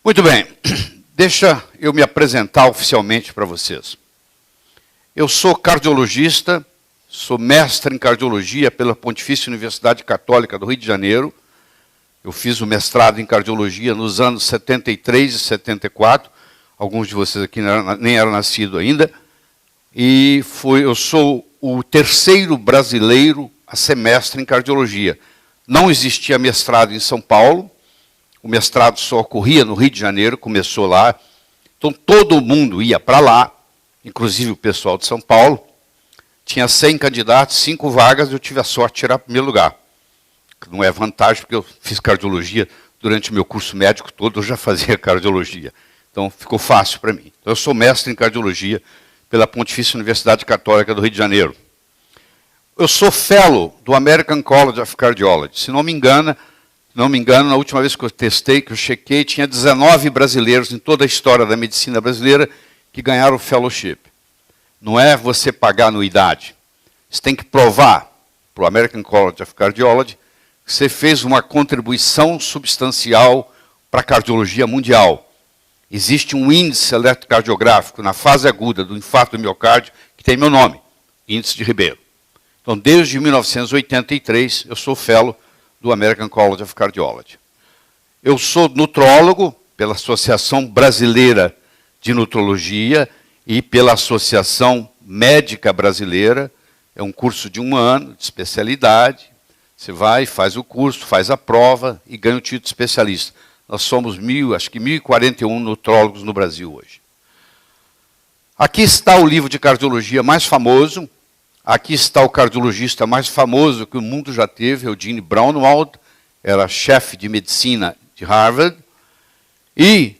Muito bem, deixa eu me apresentar oficialmente para vocês. Eu sou cardiologista, sou mestre em cardiologia pela Pontifícia Universidade Católica do Rio de Janeiro. Eu fiz o mestrado em cardiologia nos anos 73 e 74. Alguns de vocês aqui nem eram nascidos ainda. E eu sou o terceiro brasileiro a ser mestre em cardiologia. Não existia mestrado em São Paulo. O mestrado só ocorria no Rio de Janeiro, começou lá. Então todo mundo ia para lá, inclusive o pessoal de São Paulo. Tinha 100 candidatos, 5 vagas, eu tive a sorte de tirar o primeiro lugar. Não é vantagem, porque eu fiz cardiologia durante o meu curso médico todo, eu já fazia cardiologia. Então ficou fácil para mim. Então, eu sou mestre em cardiologia pela Pontifícia Universidade Católica do Rio de Janeiro. Eu sou fellow do American College of Cardiology. Se não me engano, na última vez que eu testei, que eu chequei, tinha 19 brasileiros em toda a história da medicina brasileira que ganharam o fellowship. Não é você pagar anuidade. Você tem que provar para o American College of Cardiology que você fez uma contribuição substancial para a cardiologia mundial. Existe um índice eletrocardiográfico na fase aguda do infarto do miocárdio que tem meu nome, índice de Ribeiro. Então, desde 1983, eu sou fellow do American College of Cardiology. Eu sou nutrólogo pela Associação Brasileira de Nutrologia e pela Associação Médica Brasileira. É um curso de 1 ano, de especialidade. Você vai, faz o curso, faz a prova e ganha o título de especialista. Nós somos 1.041 nutrólogos no Brasil hoje. Aqui está o livro de cardiologia mais famoso. Aqui está o cardiologista mais famoso que o mundo já teve, Eugene Braunwald, era chefe de medicina de Harvard. E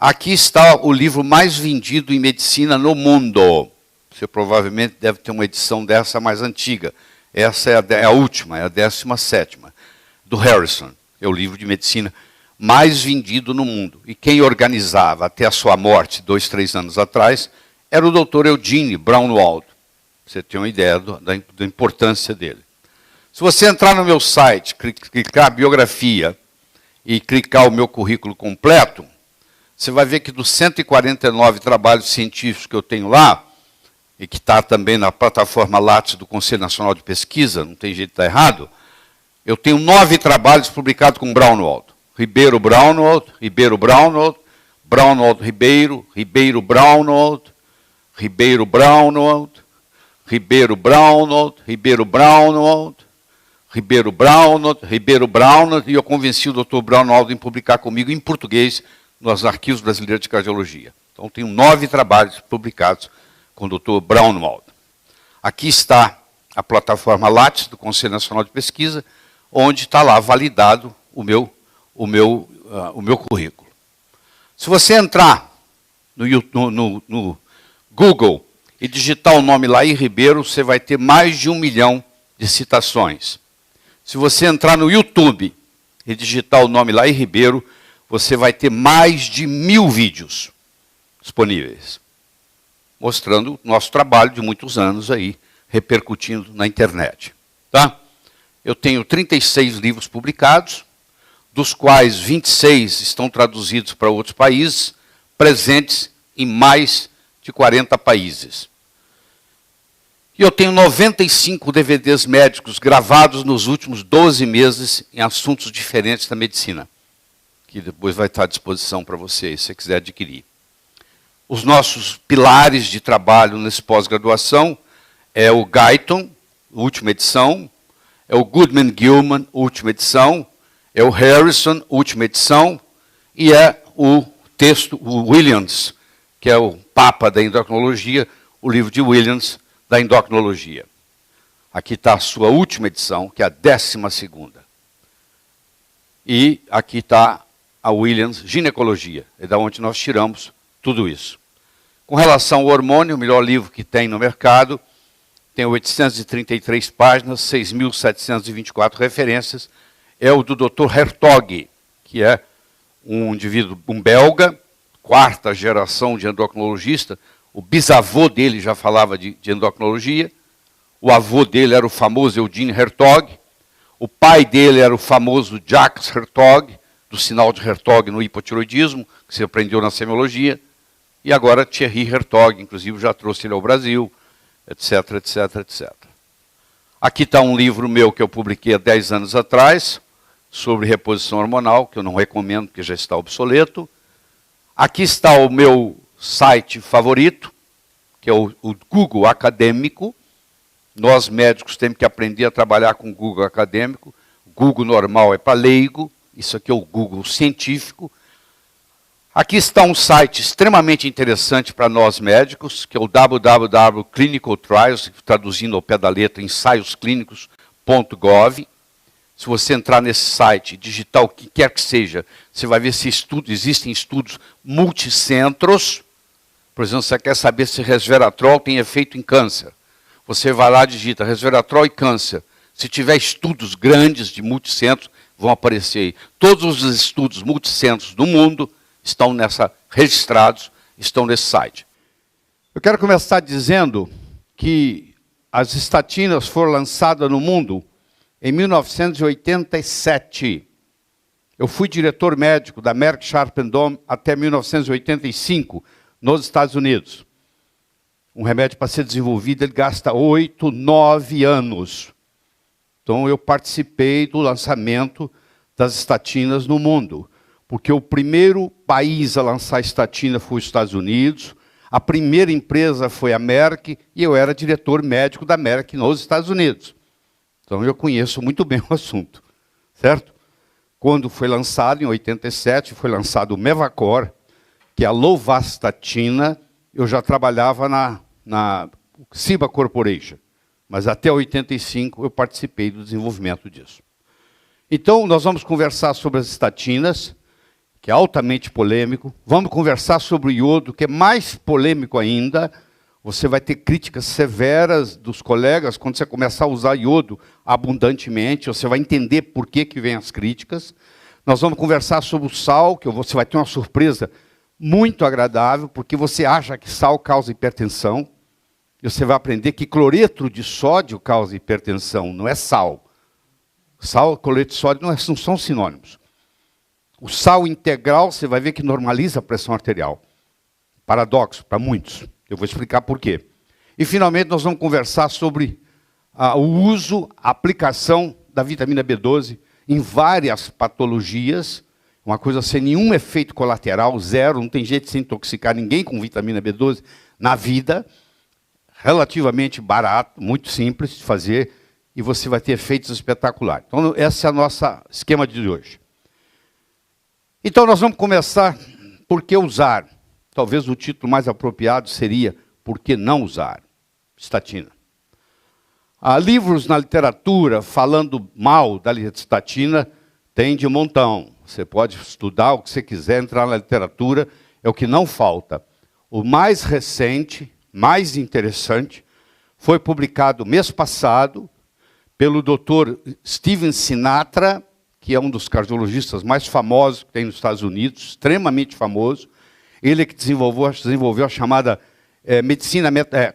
aqui está o livro mais vendido em medicina no mundo. Você provavelmente deve ter uma edição dessa mais antiga. Essa é a última, é a 17ª, do Harrison. É o livro de medicina mais vendido no mundo. E quem organizava até a sua morte, 2, 3 anos atrás, era o Dr. Eugene Braunwald. Você tem uma ideia da importância dele. Se você entrar no meu site, clicar biografia e clicar o meu currículo completo, você vai ver que dos 149 trabalhos científicos que eu tenho lá, e que está também na plataforma Lattes do Conselho Nacional de Pesquisa, não tem jeito de estar errado, eu tenho 9 trabalhos publicados com Braunwald. Ribeiro Braunwald, Ribeiro Braunwald, Braunwald Ribeiro, Ribeiro Braunwald, Ribeiro Braunwald, Ribeiro Braunwald, Ribeiro Braunwald, Ribeiro Braunwald, Ribeiro Braunwald, e eu convenci o Dr. Braunwald em publicar comigo em português nos Arquivos Brasileiros de Cardiologia. Então, tenho 9 trabalhos publicados com o Dr. Braunwald. Aqui está a plataforma Lattes do Conselho Nacional de Pesquisa, onde está lá validado o meu currículo. Se você entrar no Google e digitar o nome Laí Ribeiro, você vai ter mais de 1 milhão de citações. Se você entrar no YouTube e digitar o nome Laí Ribeiro, você vai ter mais de 1000 vídeos disponíveis, mostrando o nosso trabalho de muitos anos aí, repercutindo na internet. Tá? Eu tenho 36 livros publicados, dos quais 26 estão traduzidos para outros países, presentes em mais de 40 países. E eu tenho 95 DVDs médicos gravados nos últimos 12 meses em assuntos diferentes da medicina, que depois vai estar à disposição para vocês, se você quiser adquirir. Os nossos pilares de trabalho nesse pós-graduação é o Guyton, última edição, é o Goodman-Gilman, última edição, é o Harrison, última edição, e é o texto, o Williams, que é o papa da endocrinologia, o livro de Williams da endocrinologia. Aqui está a sua última edição, que é a 12ª. E aqui está a Williams Ginecologia, é da onde nós tiramos tudo isso. Com relação ao hormônio, o melhor livro que tem no mercado, tem 833 páginas, 6.724 referências, é o do Dr. Hertog, que é um indivíduo, um belga, 4ª geração de endocrinologista. O bisavô dele já falava de endocrinologia, o avô dele era o famoso Eugene Hertog, o pai dele era o famoso Jacques Hertog, do sinal de Hertog no hipotiroidismo, que você aprendeu na semiologia, e agora Thierry Hertog, inclusive já trouxe ele ao Brasil, etc, etc, etc. Aqui está um livro meu que eu publiquei há 10 anos atrás, sobre reposição hormonal, que eu não recomendo porque já está obsoleto. Aqui está o meu site favorito, que é o Google Acadêmico. Nós médicos temos que aprender a trabalhar com o Google Acadêmico. O Google normal é para leigo, isso aqui é o Google científico. Aqui está um site extremamente interessante para nós médicos, que é o www Clinical Trials, traduzindo ao pé da letra, ensaiosclínicos.gov. Se você entrar nesse site, digitar o que quer que seja, você vai ver se existem estudos multicentros. Por exemplo, você quer saber se resveratrol tem efeito em câncer. Você vai lá, digita resveratrol e câncer. Se tiver estudos grandes de multicentros, vão aparecer aí. Todos os estudos multicentros do mundo estão registrados, estão nesse site. Eu quero começar dizendo que as estatinas foram lançadas no mundo em 1987. Eu fui diretor médico da Merck Sharp & Dohme até 1985, nos Estados Unidos. Um remédio para ser desenvolvido, ele gasta 8, 9 anos. Então eu participei do lançamento das estatinas no mundo, porque o primeiro país a lançar estatina foi os Estados Unidos, a primeira empresa foi a Merck, e eu era diretor médico da Merck nos Estados Unidos. Então eu conheço muito bem o assunto, certo? Quando foi lançado, em 87, foi lançado o Mevacor, que é a lovastatina. Eu já trabalhava na Ciba Corporation, mas até 85 eu participei do desenvolvimento disso. Então nós vamos conversar sobre as estatinas, que é altamente polêmico. Vamos conversar sobre o iodo, que é mais polêmico ainda. Você vai ter críticas severas dos colegas quando você começar a usar iodo abundantemente. Você vai entender por que vem as críticas. Nós vamos conversar sobre o sal, que você vai ter uma surpresa muito agradável, porque você acha que sal causa hipertensão. E você vai aprender que cloreto de sódio causa hipertensão, não é sal. Sal e cloreto de sódio não são sinônimos. O sal integral, você vai ver que normaliza a pressão arterial. Paradoxo para muitos. Eu vou explicar por quê. E, finalmente, nós vamos conversar sobre o uso, a aplicação da vitamina B12 em várias patologias. Uma coisa sem nenhum efeito colateral, zero. Não tem jeito de se intoxicar ninguém com vitamina B12 na vida. Relativamente barato, muito simples de fazer. E você vai ter efeitos espetaculares. Então, esse é o nosso esquema de hoje. Então, nós vamos começar por que usar. Talvez o título mais apropriado seria Por que não usar estatina? Há livros na literatura falando mal da estatina, tem de montão. Você pode estudar o que você quiser, entrar na literatura, é o que não falta. O mais recente, mais interessante, foi publicado mês passado pelo Dr. Steven Sinatra, que é um dos cardiologistas mais famosos que tem nos Estados Unidos, extremamente famoso. Ele é que desenvolveu a chamada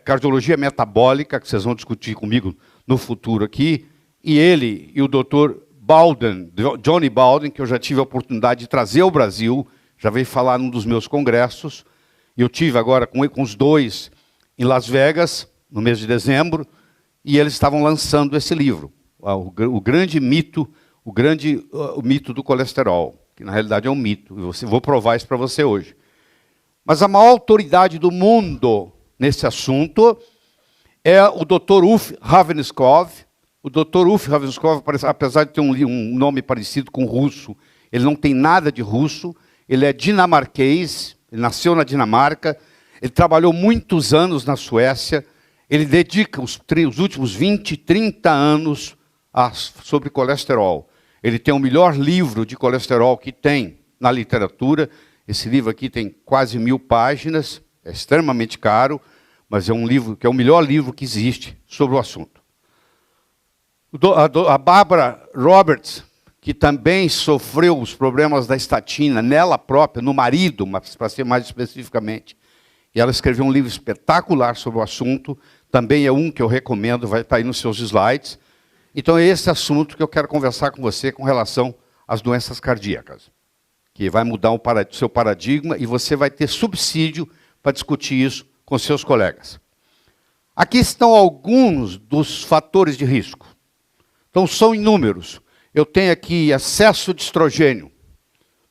cardiologia metabólica, que vocês vão discutir comigo no futuro aqui. E ele e o Dr. Baldwin, Johnny Baldwin, que eu já tive a oportunidade de trazer ao Brasil, já veio falar num dos meus congressos. Eu tive agora com os dois em Las Vegas, no mês de dezembro, e eles estavam lançando esse livro, o grande mito, o mito do colesterol, que na realidade é um mito. Vou provar isso para você hoje. Mas a maior autoridade do mundo nesse assunto é o Dr. Ulf Ravenscow. O Dr. Ulf Ravenscow, apesar de ter um nome parecido com russo, ele não tem nada de russo, ele é dinamarquês, ele nasceu na Dinamarca, ele trabalhou muitos anos na Suécia, ele dedica os últimos 20, 30 anos sobre colesterol. Ele tem o melhor livro de colesterol que tem na literatura. Esse livro aqui tem quase 1000 páginas, é extremamente caro, mas é um livro que é o melhor livro que existe sobre o assunto. A Barbara Roberts, que também sofreu os problemas da estatina nela própria, no marido, mas para ser mais especificamente, e ela escreveu um livro espetacular sobre o assunto, também é um que eu recomendo, vai estar aí nos seus slides. Então é esse assunto que eu quero conversar com você com relação às doenças cardíacas. que vai mudar o seu paradigma e você vai ter subsídio para discutir isso com seus colegas. Aqui estão alguns dos fatores de risco. Então, são inúmeros. Eu tenho aqui excesso de estrogênio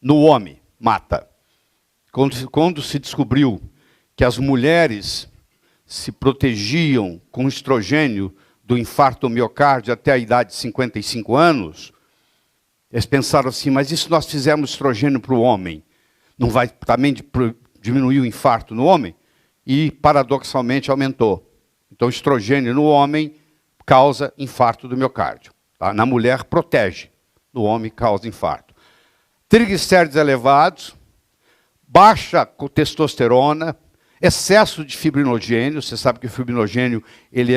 no homem, mata. Quando se descobriu que as mulheres se protegiam com estrogênio do infarto do miocárdio até a idade de 55 anos, eles pensaram assim, mas e se nós fizermos estrogênio para o homem? Não vai também diminuir o infarto no homem? E, paradoxalmente, aumentou. Então, estrogênio no homem causa infarto do miocárdio. Tá? Na mulher, protege. No homem, causa infarto. Triglicéridos elevados, baixa testosterona, excesso de fibrinogênio. Você sabe que o fibrinogênio ele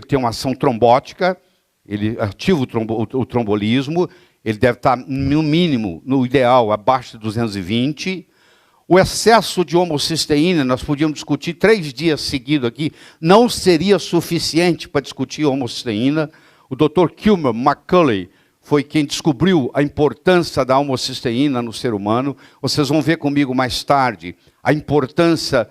tem uma ação trombótica, ele ativa o trombolismo, ele deve estar, no mínimo, no ideal, abaixo de 220. O excesso de homocisteína, nós podíamos discutir 3 dias seguidos aqui, não seria suficiente para discutir homocisteína. O Dr. Kilmer McCulley foi quem descobriu a importância da homocisteína no ser humano. Vocês vão ver comigo mais tarde a importância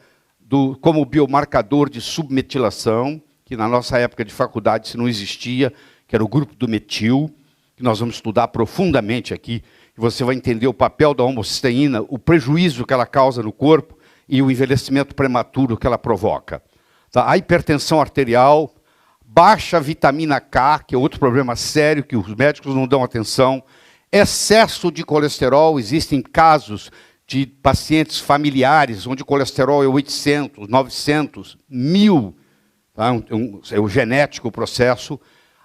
como biomarcador de submetilação, que na nossa época de faculdade isso não existia, que era o grupo do metil, que nós vamos estudar profundamente aqui. E você vai entender o papel da homocisteína, o prejuízo que ela causa no corpo e o envelhecimento prematuro que ela provoca. Tá? A hipertensão arterial, baixa vitamina K, que é outro problema sério que os médicos não dão atenção, excesso de colesterol, existem casos de pacientes familiares onde o colesterol é 800, 900, 1000, tá? É o genético o processo.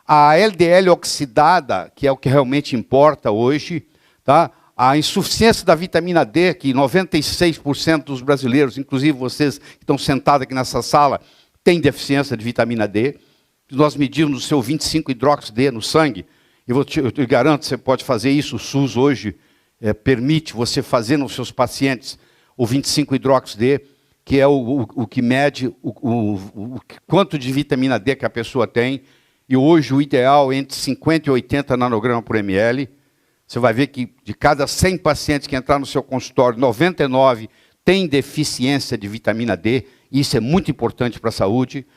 A LDL oxidada, que é o que realmente importa hoje, tá? A insuficiência da vitamina D, que 96% dos brasileiros, inclusive vocês que estão sentados aqui nessa sala, têm deficiência de vitamina D. Nós medimos o seu 25-hidroxi-D no sangue, e eu te garanto, você pode fazer isso, o SUS hoje permite você fazer nos seus pacientes o 25-hidroxi-D, que é o que mede o quanto de vitamina D que a pessoa tem, e hoje o ideal é entre 50 e 80 nanogramas por ml. Você vai ver que de cada 100 pacientes que entrar no seu consultório, 99 têm deficiência de vitamina D, e isso é muito importante para a saúde.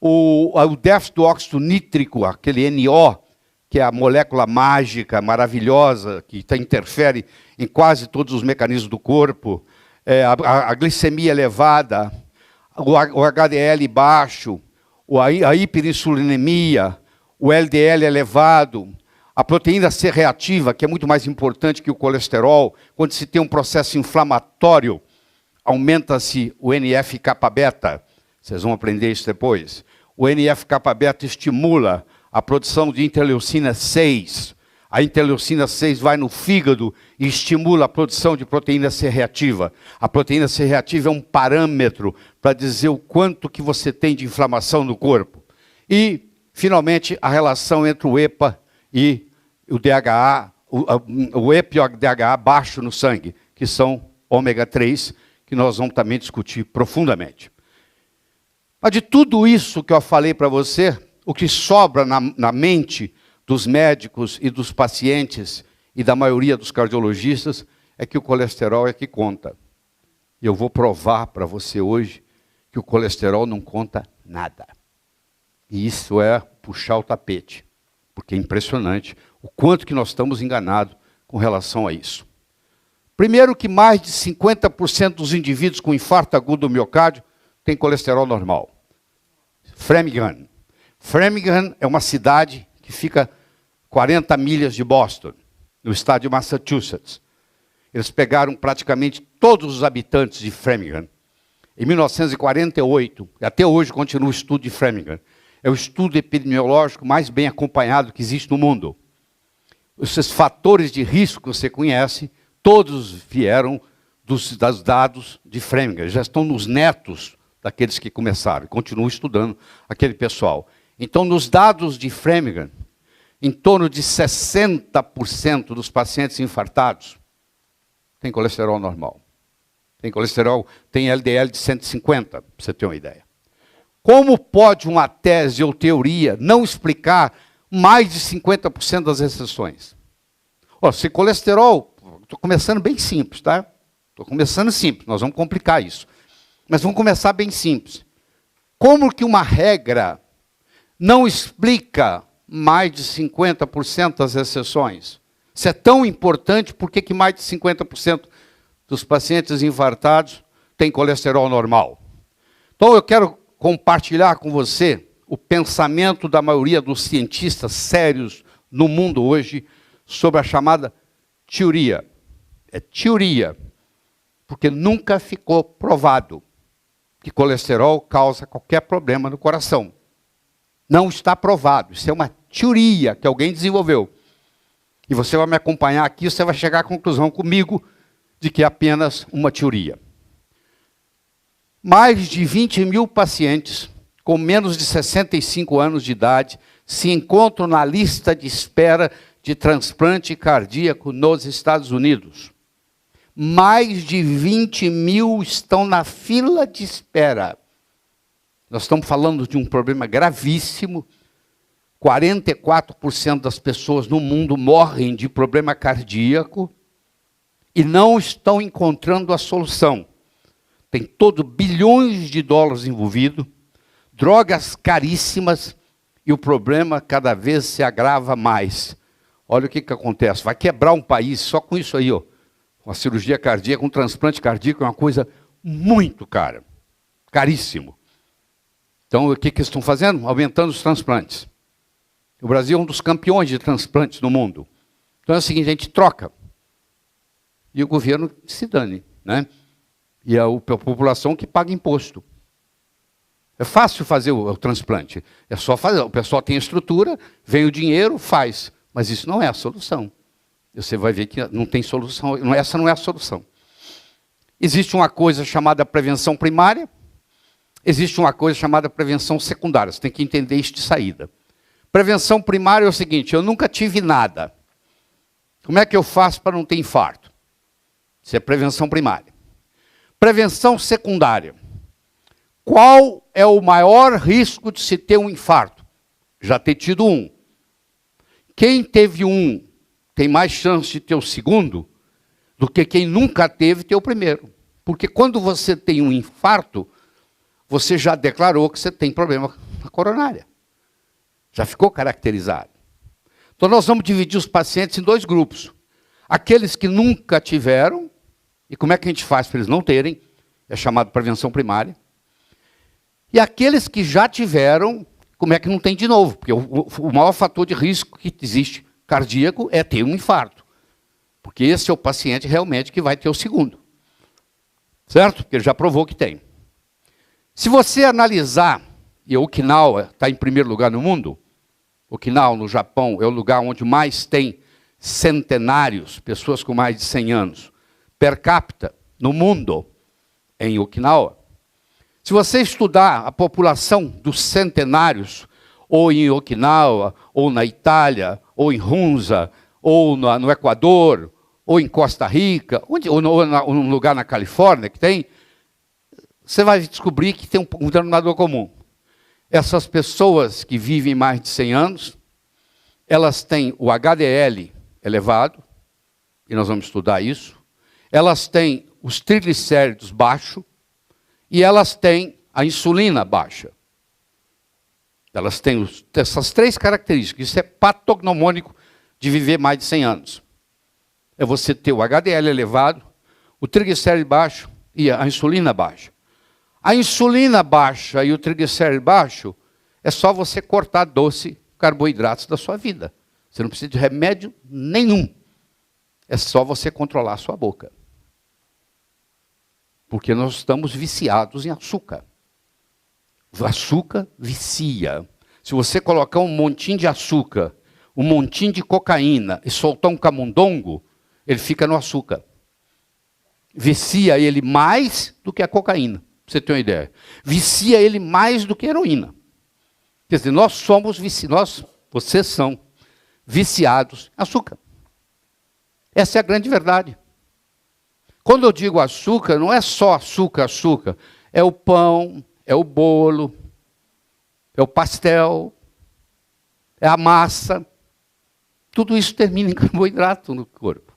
O déficit do óxido nítrico, aquele NO, que é a molécula mágica, maravilhosa, que interfere em quase todos os mecanismos do corpo, a glicemia elevada, o HDL baixo, a hiperinsulinemia, o LDL elevado, a proteína C reativa, que é muito mais importante que o colesterol. Quando se tem um processo inflamatório, aumenta-se o NF-kappa-beta. Vocês vão aprender isso depois. O NF-kappa-beta estimula a produção de interleucina 6. A interleucina 6 vai no fígado e estimula a produção de proteína C reativa. A proteína C reativa é um parâmetro para dizer o quanto que você tem de inflamação no corpo. E, finalmente, a relação entre o EPA e o DHA, o EPA e o DHA baixo no sangue, que são ômega 3, que nós vamos também discutir profundamente. Mas de tudo isso que eu falei para você, o que sobra na mente dos médicos e dos pacientes e da maioria dos cardiologistas é que o colesterol é que conta. E eu vou provar para você hoje que o colesterol não conta nada. E isso é puxar o tapete, porque é impressionante o quanto que nós estamos enganados com relação a isso. Primeiro que mais de 50% dos indivíduos com infarto agudo do miocárdio têm colesterol normal. Framingham. Framingham é uma cidade que fica 40 milhas de Boston, no estado de Massachusetts. Eles pegaram praticamente todos os habitantes de Framingham. Em 1948, e até hoje continua o estudo de Framingham. É o estudo epidemiológico mais bem acompanhado que existe no mundo. Esses fatores de risco que você conhece, todos vieram dos dados de Framingham. Já estão nos netos daqueles que começaram, continuam estudando aquele pessoal. Então, nos dados de Framingham, em torno de 60% dos pacientes infartados têm colesterol normal. Tem LDL de 150, para você ter uma ideia. Como pode uma tese ou teoria não explicar mais de 50% das exceções? Se colesterol, Estou começando bem simples, tá? Estou começando simples, nós vamos complicar isso. Mas vamos começar bem simples. Como que uma regra não explica mais de 50% das exceções? Se é tão importante, por que mais de 50% dos pacientes infartados têm colesterol normal? Então eu quero compartilhar com você o pensamento da maioria dos cientistas sérios no mundo hoje sobre a chamada teoria. É teoria, porque nunca ficou provado que colesterol causa qualquer problema no coração. Não está provado, isso é uma teoria que alguém desenvolveu. E você vai me acompanhar aqui, você vai chegar à conclusão comigo de que é apenas uma teoria. Mais de 20 mil pacientes com menos de 65 anos de idade se encontram na lista de espera de transplante cardíaco nos Estados Unidos. Mais de 20 mil estão na fila de espera. Nós estamos falando de um problema gravíssimo. 44% das pessoas no mundo morrem de problema cardíaco e não estão encontrando a solução. Tem todo bilhões de dólares envolvidos, drogas caríssimas e o problema cada vez se agrava mais. Olha o que acontece, vai quebrar um país só com isso aí, ó. Uma cirurgia cardíaca, um transplante cardíaco é uma coisa muito cara, caríssimo. Então, o que eles estão fazendo? Aumentando os transplantes. O Brasil é um dos campeões de transplantes no mundo. Então é o seguinte, a gente troca. E o governo se dane, né? E a população que paga imposto. É fácil fazer o transplante. É só fazer. O pessoal tem estrutura, vem o dinheiro, faz. Mas isso não é a solução. Você vai ver que não tem solução. Essa não é a solução. Existe uma coisa chamada prevenção primária. Existe uma coisa chamada prevenção secundária. Você tem que entender isso de saída. Prevenção primária é o seguinte, eu nunca tive nada. Como é que eu faço para não ter infarto? Isso é prevenção primária. Prevenção secundária. Qual é o maior risco de se ter um infarto? Já ter tido um. Quem teve um tem mais chance de ter o segundo do que quem nunca teve ter o primeiro. Porque quando você tem um infarto, você já declarou que você tem problema na coronária. Já ficou caracterizado. Então nós vamos dividir os pacientes em dois grupos. Aqueles que nunca tiveram, e como é que a gente faz para eles não terem? É chamado prevenção primária. E aqueles que já tiveram, como é que não tem de novo? Porque o maior fator de risco que existe cardíaco é ter um infarto. Porque esse é o paciente realmente que vai ter o segundo. Certo? Porque ele já provou que tem. Se você analisar, e Okinawa está em primeiro lugar no mundo, Okinawa, no Japão, é o lugar onde mais tem centenários, pessoas com mais de 100 anos, per capita, no mundo, em Okinawa. Se você estudar a população dos centenários, ou em Okinawa, ou na Itália, ou em Hunza, ou no Equador, ou em Costa Rica, ou num lugar na Califórnia que tem, você vai descobrir que tem um denominador comum. Essas pessoas que vivem mais de 100 anos, elas têm o HDL elevado, e nós vamos estudar isso, elas têm os triglicéridos baixos, e elas têm a insulina baixa. Elas têm essas três características. Isso é patognomônico de viver mais de 100 anos. É você ter o HDL elevado, o triglicéride baixo e a insulina baixa. A insulina baixa e o triglicéride baixo é só você cortar doce, carboidratos da sua vida. Você não precisa de remédio nenhum. É só você controlar a sua boca. Porque nós estamos viciados em açúcar. O açúcar vicia. Se você colocar um montinho de açúcar, um montinho de cocaína e soltar um camundongo, ele fica no açúcar. Vicia ele mais do que a cocaína, pra você ter uma ideia. Vicia ele mais do que a heroína. Quer dizer, nós somos viciados, vocês são viciados em açúcar. Essa é a grande verdade. Quando eu digo açúcar, não é só açúcar, açúcar. É o pão, é o bolo, é o pastel, é a massa. Tudo isso termina em carboidrato no corpo.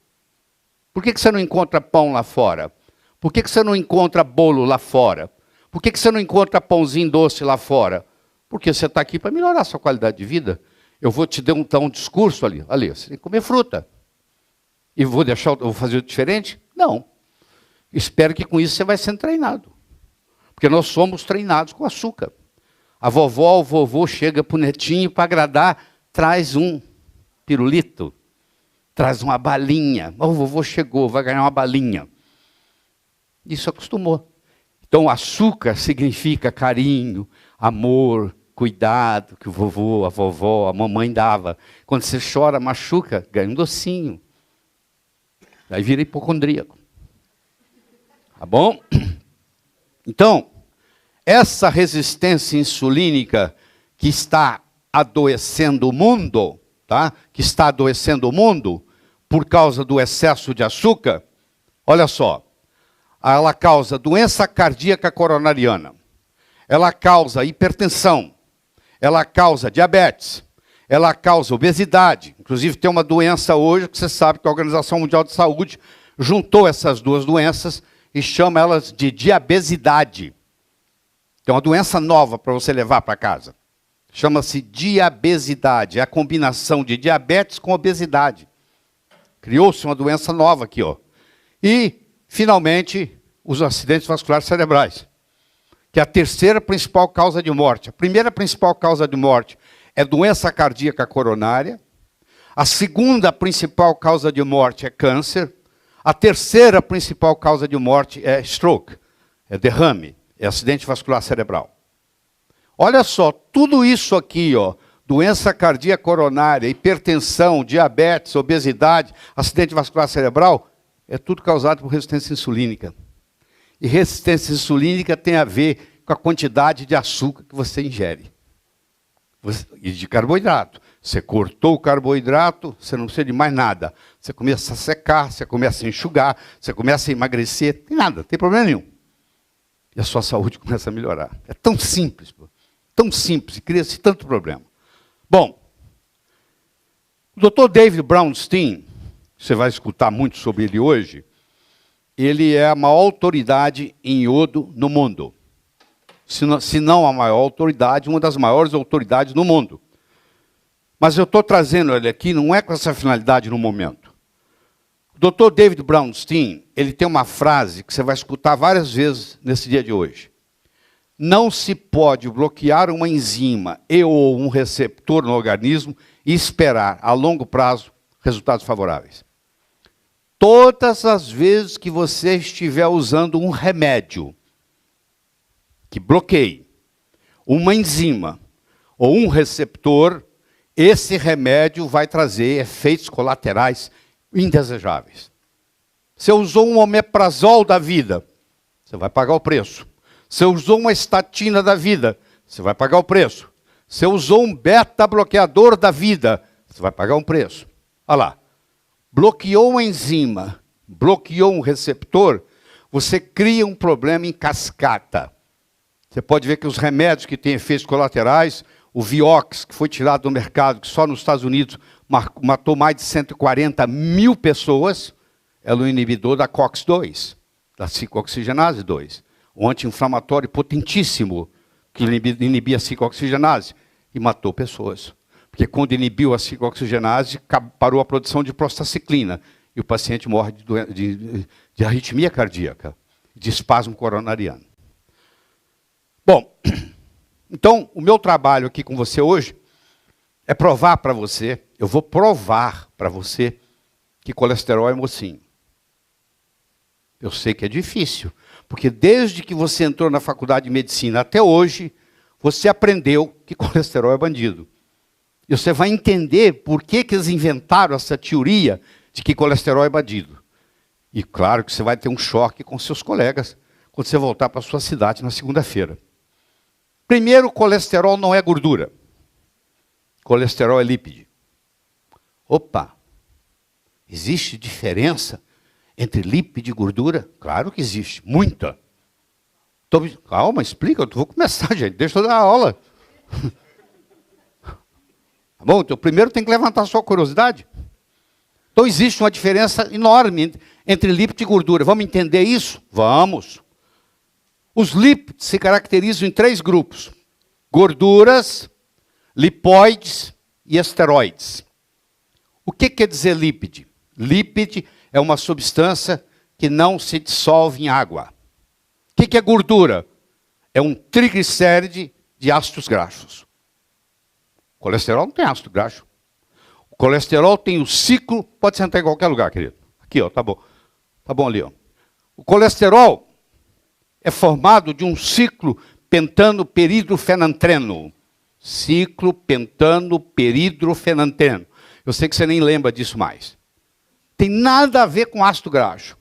Por que você não encontra pão lá fora? Por que você não encontra bolo lá fora? Por que você não encontra pãozinho doce lá fora? Porque você está aqui para melhorar a sua qualidade de vida. Eu vou te dar um discurso ali. Ali, você tem que comer fruta. E vou fazer diferente? Não. Espero que com isso você vai sendo treinado. Porque nós somos treinados com açúcar. A vovó, o vovô chega para o netinho para agradar, traz um pirulito, traz uma balinha. O vovô chegou, vai ganhar uma balinha. Isso acostumou. Então, açúcar significa carinho, amor, cuidado que o vovô, a vovó, a mamãe dava. Quando você chora, machuca, ganha um docinho. Aí vira hipocondríaco. Tá bom? Então, essa resistência insulínica que está adoecendo o mundo, tá? Que está adoecendo o mundo por causa do excesso de açúcar, olha só, ela causa doença cardíaca coronariana, ela causa hipertensão, ela causa diabetes, ela causa obesidade. Inclusive tem uma doença hoje que você sabe que a Organização Mundial de Saúde juntou essas duas doenças e chama elas de diabesidade. Tem uma doença nova para você levar para casa. Chama-se diabesidade. É a combinação de diabetes com obesidade. Criou-se uma doença nova aqui, ó. E, finalmente, os acidentes vasculares cerebrais, que é a terceira principal causa de morte. A primeira principal causa de morte é doença cardíaca coronária. A segunda principal causa de morte é câncer. A terceira principal causa de morte é stroke, é derrame, é acidente vascular cerebral. Olha só, tudo isso aqui, ó, doença cardíaca coronária, hipertensão, diabetes, obesidade, acidente vascular cerebral, é tudo causado por resistência insulínica. E resistência insulínica tem a ver com a quantidade de açúcar que você ingere. E de carboidrato. Você cortou o carboidrato, você não precisa de mais nada. Você começa a secar, você começa a enxugar, você começa a emagrecer, tem nada, não tem problema nenhum. E a sua saúde começa a melhorar. É tão simples, pô. Tão simples, e cria-se tanto problema. Bom, o Dr. David Brownstein, você vai escutar muito sobre ele hoje, ele é a maior autoridade em iodo no mundo. Se não a maior autoridade, uma das maiores autoridades no mundo. Mas eu estou trazendo ele aqui, não é com essa finalidade no momento. O Dr. David Brownstein, ele tem uma frase que você vai escutar várias vezes nesse dia de hoje. Não se pode bloquear uma enzima ou um receptor no organismo e esperar, a longo prazo, resultados favoráveis. Todas as vezes que você estiver usando um remédio que bloqueie uma enzima ou um receptor, esse remédio vai trazer efeitos colaterais indesejáveis. Você usou um omeprazol da vida, você vai pagar o preço. Você usou uma estatina da vida, você vai pagar o preço. Você usou um beta-bloqueador da vida, você vai pagar um preço. Olha lá, bloqueou uma enzima, bloqueou um receptor, você cria um problema em cascata. Você pode ver que os remédios que têm efeitos colaterais, o Vioxx, que foi tirado do mercado, que só nos Estados Unidos matou mais de 140 mil pessoas, é o inibidor da COX-2, da 5-oxigenase 2. Um anti-inflamatório potentíssimo, que inibia a 5-oxigenase e matou pessoas. Porque quando inibiu a 5-oxigenase, parou a produção de prostaciclina. E o paciente morre de arritmia cardíaca, de espasmo coronariano. Bom, então, o meu trabalho aqui com você hoje é provar para você, eu vou provar para você que colesterol é mocinho. Eu sei que é difícil, porque desde que você entrou na faculdade de medicina até hoje, você aprendeu que colesterol é bandido. E você vai entender por que eles inventaram essa teoria de que colesterol é bandido. E claro que você vai ter um choque com seus colegas quando você voltar para a sua cidade na segunda-feira. Primeiro, colesterol não é gordura. Colesterol é lípide. Opa! Existe diferença entre lípide e gordura? Claro que existe, muita. Então, calma, explica, eu vou começar, gente, deixa eu dar a aula. Tá bom? Então, primeiro tem que levantar a sua curiosidade. Então existe uma diferença enorme entre lípido e gordura. Vamos entender isso? Vamos. Os lípidos se caracterizam em 3 grupos: gorduras, lipóides e esteroides. O que quer dizer lípide? Lípide é uma substância que não se dissolve em água. O que é gordura? É um triglicéride de ácidos graxos. O colesterol não tem ácido graxo. O colesterol tem o ciclo, pode sentar em qualquer lugar, querido. Aqui, ó, tá bom. Tá bom ali, ó. O colesterol é formado de um ciclo pentano-peridrofenantreno. Ciclo pentano-peridrofenantreno. Eu sei que você nem lembra disso mais. Tem nada a ver com ácido graxo.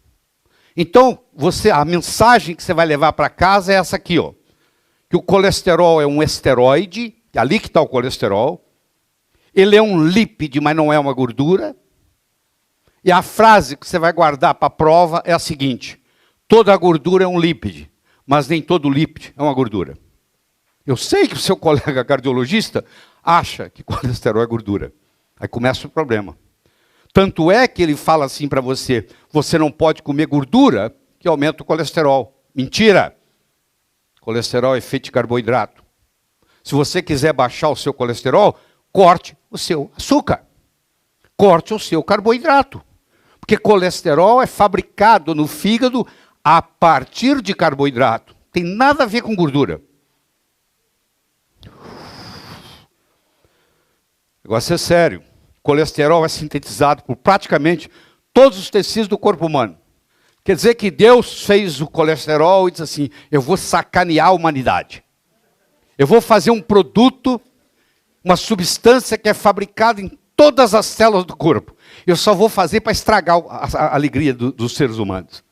Então, a mensagem que você vai levar para casa é essa aqui, ó. Que o colesterol é um esteroide, ali que está o colesterol. Ele é um lípide, mas não é uma gordura. E a frase que você vai guardar para a prova é a seguinte: toda gordura é um lípide, mas nem todo lípide é uma gordura. Eu sei que o seu colega cardiologista acha que colesterol é gordura. Aí começa o problema. Tanto é que ele fala assim para você: você não pode comer gordura, que aumenta o colesterol. Mentira! Colesterol é feito de carboidrato. Se você quiser baixar o seu colesterol, corte o seu açúcar. Corte o seu carboidrato. Porque colesterol é fabricado no fígado a partir de carboidrato. Tem nada a ver com gordura. O negócio é sério. Colesterol é sintetizado por praticamente todos os tecidos do corpo humano. Quer dizer que Deus fez o colesterol e disse assim: eu vou sacanear a humanidade. Eu vou fazer um produto, uma substância que é fabricada em todas as células do corpo. Eu só vou fazer para estragar a alegria dos seres humanos.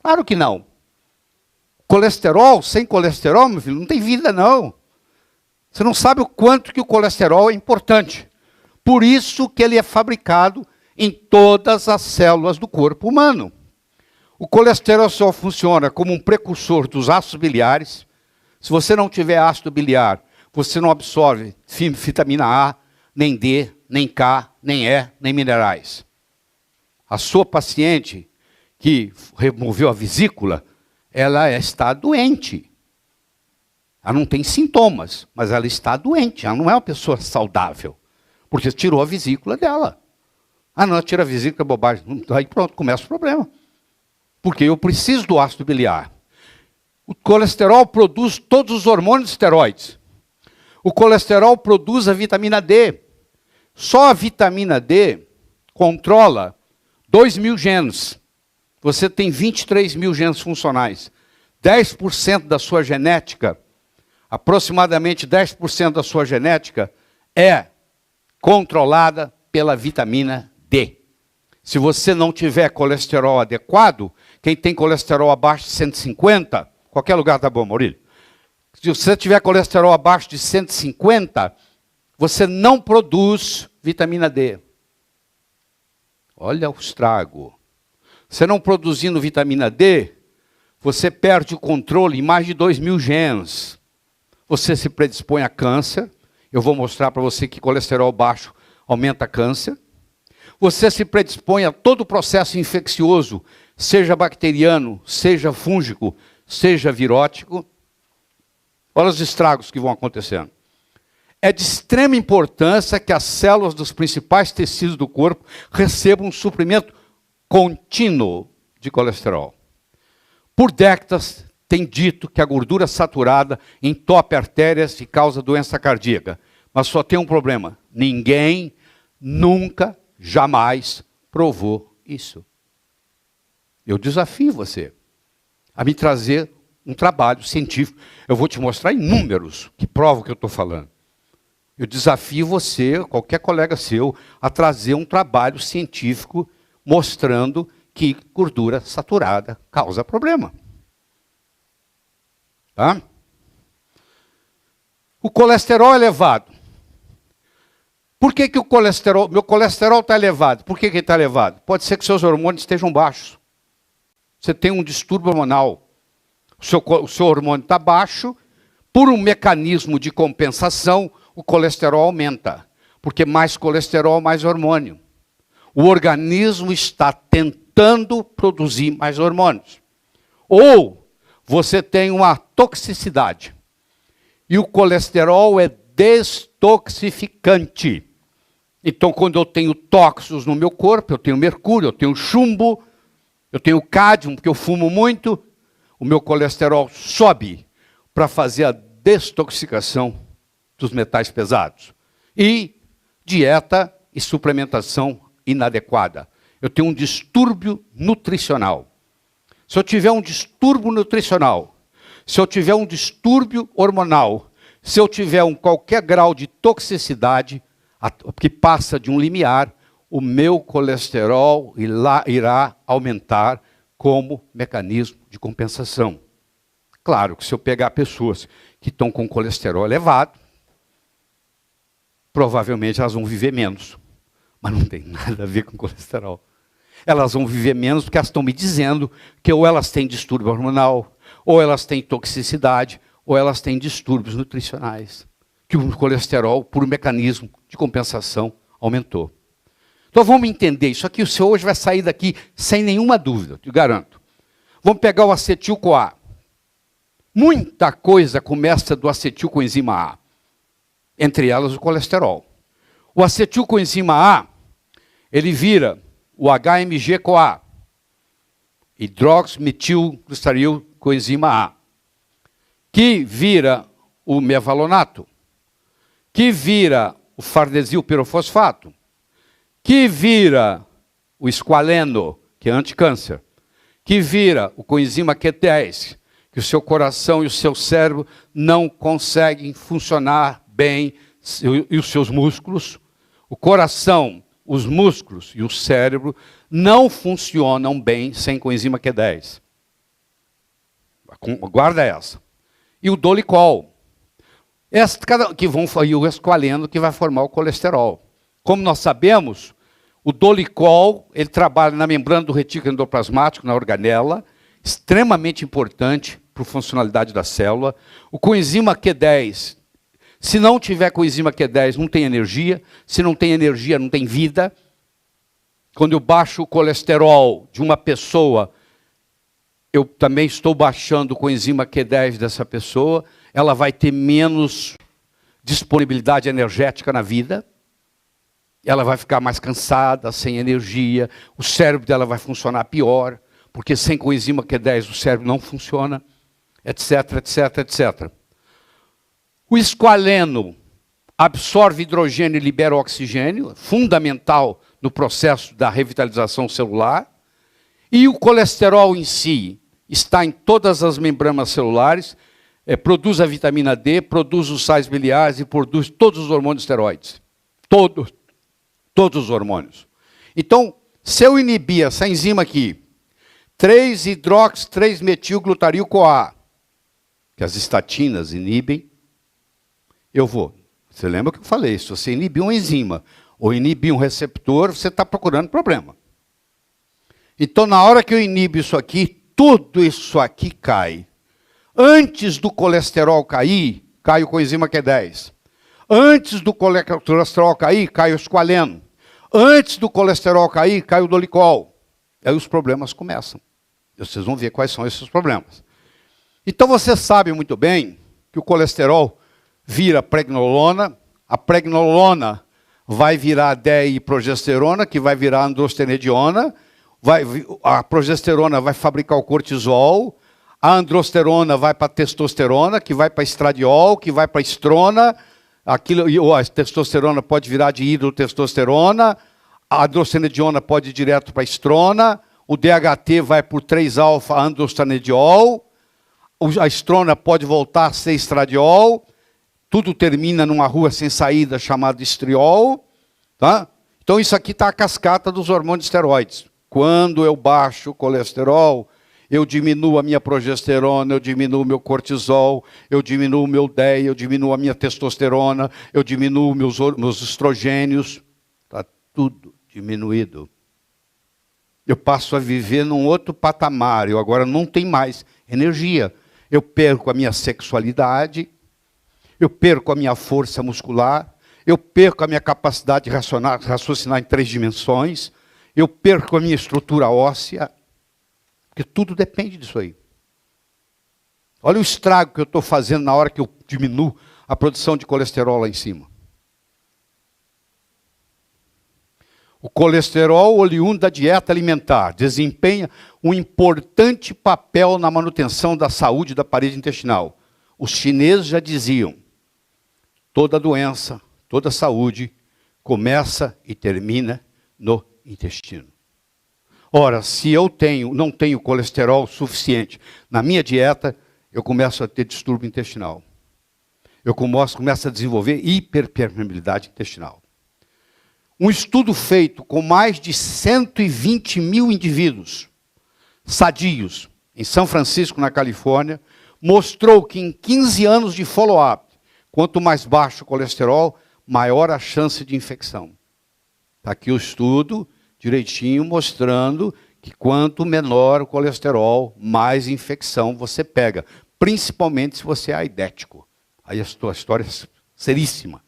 Claro que não. Colesterol, sem colesterol, meu filho, não tem vida não. Você não sabe o quanto que o colesterol é importante. Por isso que ele é fabricado em todas as células do corpo humano. O colesterol só funciona como um precursor dos ácidos biliares. Se você não tiver ácido biliar, você não absorve vitamina A, nem D, nem K, nem E, nem minerais. A sua paciente que removeu a vesícula, ela está doente. Ela não tem sintomas, mas ela está doente. Ela não é uma pessoa saudável, porque tirou a vesícula dela. Ah, não, tira a vesícula, é bobagem. Aí pronto, começa o problema. Porque eu preciso do ácido biliar. O colesterol produz todos os hormônios esteroides. O colesterol produz a vitamina D. Só a vitamina D controla 2.000 genes. Você tem 23 mil genes funcionais. 10% da sua genética, aproximadamente 10% da sua genética, é controlada pela vitamina D. Se você não tiver colesterol adequado, quem tem colesterol abaixo de 150, qualquer lugar tá bom, Maurílio. Se você tiver colesterol abaixo de 150, você não produz vitamina D. Olha o estrago. Você não produzindo vitamina D, você perde o controle em mais de 2.000 genes. Você se predispõe a câncer. Eu vou mostrar para você que colesterol baixo aumenta câncer. Você se predispõe a todo o processo infeccioso, seja bacteriano, seja fúngico, seja virótico. Olha os estragos que vão acontecendo. É de extrema importância que as células dos principais tecidos do corpo recebam um suprimento contínuo de colesterol. Por décadas, tem dito que a gordura saturada entope artérias e causa doença cardíaca. Mas só tem um problema. Ninguém nunca, jamais provou isso. Eu desafio você a me trazer um trabalho científico. Eu vou te mostrar em números que provam o que eu estou falando. Eu desafio você, qualquer colega seu, a trazer um trabalho científico mostrando que gordura saturada causa problema. Tá? O colesterol é elevado. Por que o colesterol, meu colesterol está elevado? Por que ele está elevado? Pode ser que seus hormônios estejam baixos. Você tem um distúrbio hormonal. O seu hormônio está baixo, por um mecanismo de compensação, o colesterol aumenta. Porque mais colesterol, mais hormônio. O organismo está tentando dificultando produzir mais hormônios. Ou você tem uma toxicidade. E o colesterol é destoxificante. Então, quando eu tenho tóxicos no meu corpo, eu tenho mercúrio, eu tenho chumbo, eu tenho cádmio, porque eu fumo muito, o meu colesterol sobe para fazer a destoxicação dos metais pesados. E dieta e suplementação inadequada. Eu tenho um distúrbio nutricional. Se eu tiver um distúrbio nutricional, se eu tiver um distúrbio hormonal, se eu tiver qualquer grau de toxicidade que passa de um limiar, o meu colesterol irá aumentar como mecanismo de compensação. Claro que se eu pegar pessoas que estão com colesterol elevado, provavelmente elas vão viver menos. Mas não tem nada a ver com colesterol. Elas vão viver menos porque elas estão me dizendo que ou elas têm distúrbio hormonal, ou elas têm toxicidade, ou elas têm distúrbios nutricionais. Que o colesterol, por mecanismo de compensação, aumentou. Então vamos entender isso aqui. O senhor hoje vai sair daqui sem nenhuma dúvida, te garanto. Vamos pegar o acetil-CoA. Muita coisa começa do acetil-coenzima A. Entre elas o colesterol. O acetil-coenzima A, ele vira o HMG-CoA, hidroximetilgliceril-coenzima A, que vira o mevalonato, que vira o farnesil-pirofosfato, que vira o esqualeno, que é anticâncer, que vira o coenzima Q10, que o seu coração e o seu cérebro não conseguem funcionar bem, e os seus músculos, o coração, os músculos e o cérebro não funcionam bem sem coenzima Q10. Guarda essa. E o dolicol. E o esqualeno, que vai formar o colesterol. Como nós sabemos, o dolicol, ele trabalha na membrana do retículo endoplasmático, na organela, extremamente importante para a funcionalidade da célula. O coenzima Q10, se não tiver coenzima Q10, não tem energia. Se não tem energia, não tem vida. Quando eu baixo o colesterol de uma pessoa, eu também estou baixando o coenzima Q10 dessa pessoa. Ela vai ter menos disponibilidade energética na vida. Ela vai ficar mais cansada, sem energia. O cérebro dela vai funcionar pior, porque sem coenzima Q10 o cérebro não funciona, etc, etc, etc. O esqualeno absorve hidrogênio e libera oxigênio, fundamental no processo da revitalização celular. E o colesterol em si está em todas as membranas celulares, produz a vitamina D, produz os sais biliares e produz todos os hormônios esteroides. Todos os hormônios. Então, se eu inibir essa enzima aqui, 3-hidroxi-3-metilglutaryl-CoA, que as estatinas inibem, eu vou. Você lembra que eu falei? Se você inibir uma enzima ou inibir um receptor, você está procurando problema. Então, na hora que eu inibo isso aqui, tudo isso aqui cai. Antes do colesterol cair, cai o coenzima Q10. Antes do colesterol cair, cai o esqualeno. Antes do colesterol cair, cai o dolicol. Aí os problemas começam. Vocês vão ver quais são esses problemas. Então você sabe muito bem que o colesterol vira pregnolona, a pregnolona vai virar DI-progesterona, que vai virar androstenediona, a progesterona vai fabricar o cortisol, a androsterona vai para a testosterona, que vai para estradiol, que vai para a estrona, a testosterona pode virar de hidrotestosterona, a androstenediona pode ir direto para a estrona, o DHT vai por 3-alfa-androstenediol, a estrona pode voltar a ser estradiol, tudo termina numa rua sem saída chamada estriol. Tá? Então isso aqui está a cascata dos hormônios esteroides. Quando eu baixo o colesterol, eu diminuo a minha progesterona, eu diminuo o meu cortisol, eu diminuo o meu DEI, eu diminuo a minha testosterona, eu diminuo meus estrogênios. Está tudo diminuído. Eu passo a viver num outro patamar, eu agora não tenho mais energia. Eu perco a minha sexualidade, eu perco a minha força muscular, eu perco a minha capacidade de raciocinar em 3 dimensões, eu perco a minha estrutura óssea, porque tudo depende disso aí. Olha o estrago que eu estou fazendo na hora que eu diminuo a produção de colesterol lá em cima. O colesterol oriundo da dieta alimentar desempenha um importante papel na manutenção da saúde da parede intestinal. Os chineses já diziam, toda doença, toda saúde começa e termina no intestino. Ora, se eu não tenho colesterol suficiente na minha dieta, eu começo a ter distúrbio intestinal. Eu começo a desenvolver hiperpermeabilidade intestinal. Um estudo feito com mais de 120 mil indivíduos sadios em São Francisco, na Califórnia, mostrou que em 15 anos de follow-up, quanto mais baixo o colesterol, maior a chance de infecção. Está aqui o estudo direitinho mostrando que quanto menor o colesterol, mais infecção você pega. Principalmente se você é aidético. Aí a sua história é seríssima.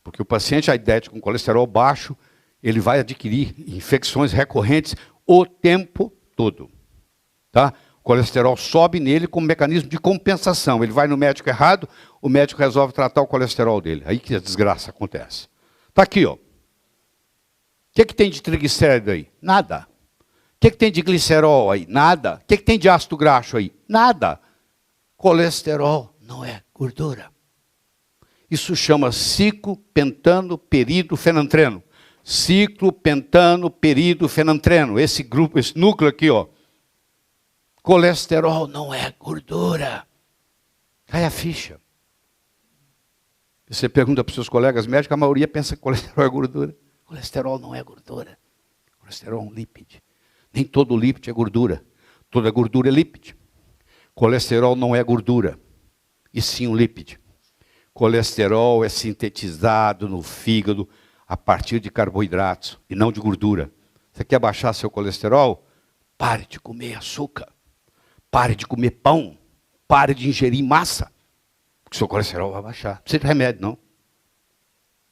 Porque o paciente aidético com colesterol baixo, ele vai adquirir infecções recorrentes o tempo todo. Tá? O colesterol sobe nele como mecanismo de compensação. Ele vai no médico errado, o médico resolve tratar o colesterol dele. Aí que a desgraça acontece. Está aqui, ó. O que tem de triglicérido aí? Nada. O que tem de glicerol aí? Nada. O que tem de ácido graxo aí? Nada. Colesterol não é gordura. Isso chama ciclo pentano perido fenantreno. Ciclo pentano perido fenantreno. Esse grupo, esse núcleo aqui, ó. Colesterol não é gordura. Cai a ficha. Você pergunta para os seus colegas médicos, a maioria pensa que colesterol é gordura. Colesterol não é gordura. Colesterol é um lípide. Nem todo lípide é gordura. Toda gordura é lípide. Colesterol não é gordura, e sim um lípide. Colesterol é sintetizado no fígado a partir de carboidratos e não de gordura. Você quer baixar seu colesterol? Pare de comer açúcar. Pare de comer pão. Pare de ingerir massa. Porque seu colesterol vai baixar. Não precisa de remédio, não.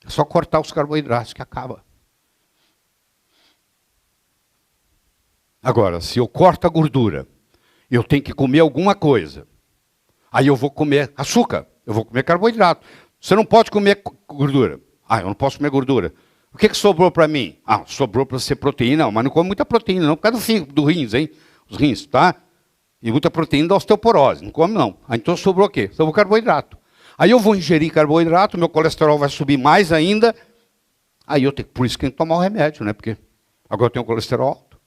É só cortar os carboidratos que acaba. Agora, se eu corto a gordura, eu tenho que comer alguma coisa. Aí eu vou comer açúcar, eu vou comer carboidrato. Você não pode comer gordura. Ah, eu não posso comer gordura. O que sobrou para mim? Ah, sobrou para você proteína, mas não come muita proteína, não, por causa do fígado, do rins, hein? Os rins, tá? E muita proteína da osteoporose, não come não. Ah, então sobrou o quê? Sobrou carboidrato. Aí eu vou ingerir carboidrato, meu colesterol vai subir mais ainda. Aí eu tenho, por isso que eu tenho que tomar o remédio, né? Porque agora eu tenho colesterol alto.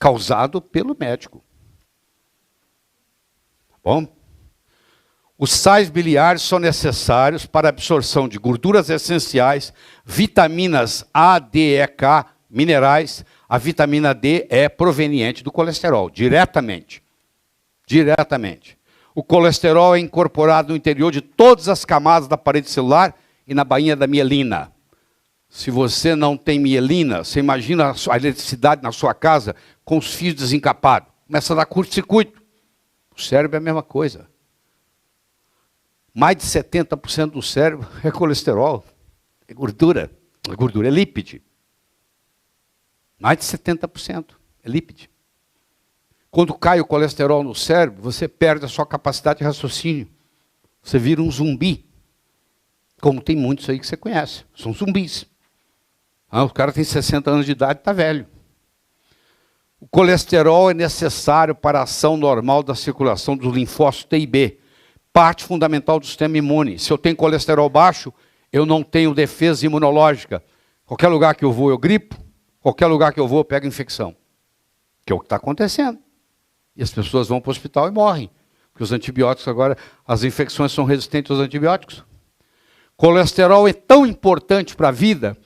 Causado pelo médico. Tá bom? Os sais biliares são necessários para a absorção de gorduras essenciais, vitaminas A, D, E, K, minerais. A vitamina D é proveniente do colesterol, diretamente. Diretamente. O colesterol é incorporado no interior de todas as camadas da parede celular e na bainha da mielina. Se você não tem mielina, você imagina a eletricidade na sua casa com os fios desencapados. Começa a dar curto-circuito. O cérebro é a mesma coisa. Mais de 70% do cérebro é colesterol, é gordura. A gordura é lípide. Mais de 70% é lípide. Quando cai o colesterol no cérebro, você perde a sua capacidade de raciocínio. Você vira um zumbi. Como tem muitos aí que você conhece. São zumbis. Ah, o cara tem 60 anos de idade e está velho. O colesterol é necessário para a ação normal da circulação dos linfócitos T e B. Parte fundamental do sistema imune. Se eu tenho colesterol baixo, eu não tenho defesa imunológica. Qualquer lugar que eu vou, eu gripo. Qualquer lugar que eu vou, eu pego infecção. Que é o que está acontecendo. E as pessoas vão para o hospital e morrem. Porque os antibióticos agora, as infecções são resistentes aos antibióticos. Colesterol é tão importante para a vida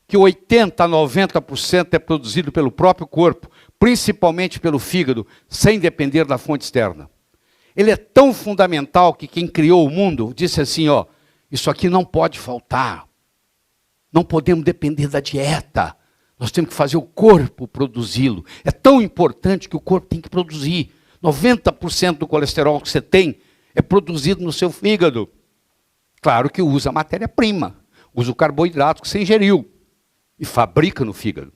que 80% a 90% é produzido pelo próprio corpo, principalmente pelo fígado, sem depender da fonte externa. Ele é tão fundamental que quem criou o mundo disse assim, ó, isso aqui não pode faltar. Não podemos depender da dieta. Nós temos que fazer o corpo produzi-lo. É tão importante que o corpo tem que produzir. 90% do colesterol que você tem é produzido no seu fígado. Claro que usa a matéria-prima, usa o carboidrato que você ingeriu. e fabrica no fígado.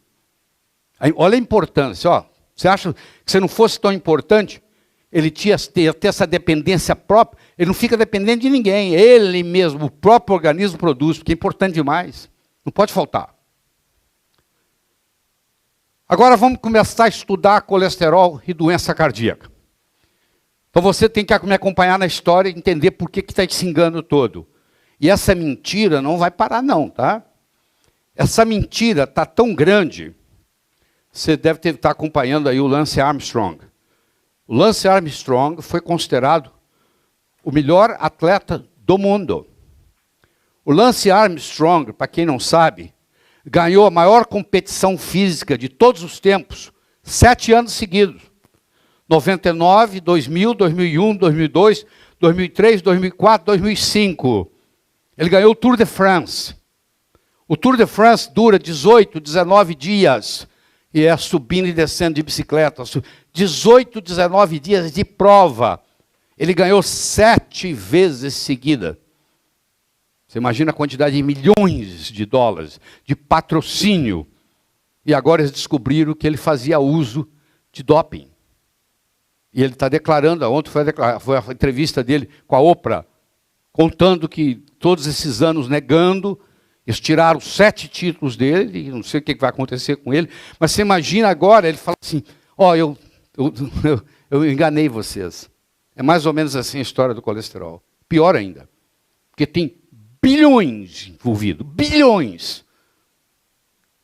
Aí, olha a importância, ó. Você acha que se não fosse tão importante, ele tinha ter essa dependência própria, ele não fica dependente de ninguém, ele mesmo, o próprio organismo produz, porque é importante demais, não pode faltar. Agora vamos começar a estudar colesterol e doença cardíaca. Então você tem que me acompanhar na história e entender por que está esse engano todo. E essa mentira não vai parar não, tá? Essa mentira está tão grande, você deve estar acompanhando aí o Lance Armstrong. O Lance Armstrong foi considerado o melhor atleta do mundo. O Lance Armstrong, para quem não sabe, ganhou a maior competição física de todos os tempos, 7 anos seguidos. 99, 2000, 2001, 2002, 2003, 2004, 2005. Ele ganhou o Tour de France. O Tour de France dura 18, 19 dias. E é subindo e descendo de bicicleta. 18, 19 dias de prova. Ele ganhou 7 vezes seguida. Você imagina a quantidade de milhões de dólares de patrocínio. E agora eles descobriram que ele fazia uso de doping. E ele está declarando, ontem foi a entrevista dele com a Oprah, contando que todos esses anos negando, eles tiraram 7 títulos dele, não sei o que vai acontecer com ele, mas você imagina agora, ele fala assim, ó, eu enganei vocês. É mais ou menos assim a história do colesterol. Pior ainda, porque tem bilhões envolvidos, bilhões.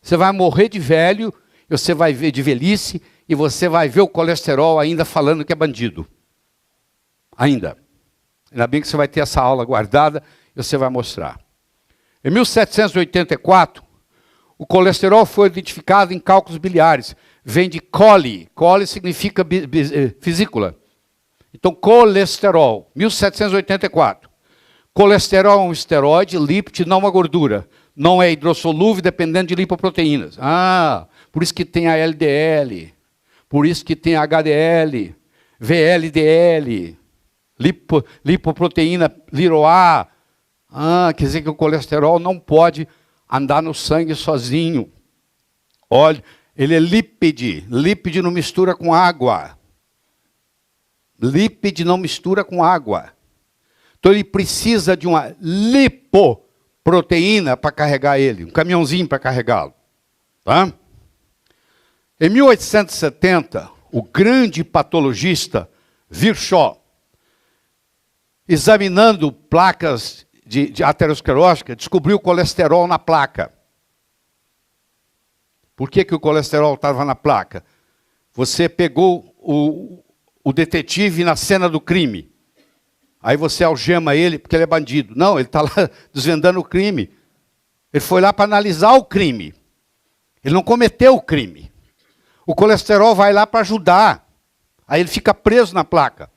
Você vai morrer de velho, você vai ver de velhice, e você vai ver o colesterol ainda falando que é bandido. Ainda. Ainda bem que você vai ter essa aula guardada, e você vai mostrar. Em 1784, o colesterol foi identificado em cálculos biliares. Vem de coli. Coli significa vesícula. Então, colesterol. 1784. Colesterol é um esteroide, lípido, não uma gordura. Não é hidrossolúvel, dependendo de lipoproteínas. Ah, por isso que tem a LDL. Por isso que tem a HDL. VLDL. Lipoproteína, LIRO-A. Ah, quer dizer que o colesterol não pode andar no sangue sozinho. Olha, ele é lípide. Lípide não mistura com água. Lípide não mistura com água. Então ele precisa de uma lipoproteína para carregar ele. Um caminhãozinho para carregá-lo. Tá? Em 1870, o grande patologista Virchow, examinando placas de aterosclerótica, descobriu colesterol na placa. Por que o colesterol estava na placa? Você pegou o detetive na cena do crime. Aí você algema ele porque ele é bandido. Não, ele está lá desvendando o crime. Ele foi lá para analisar o crime. Ele não cometeu o crime. O colesterol vai lá para ajudar. Aí ele fica preso na placa.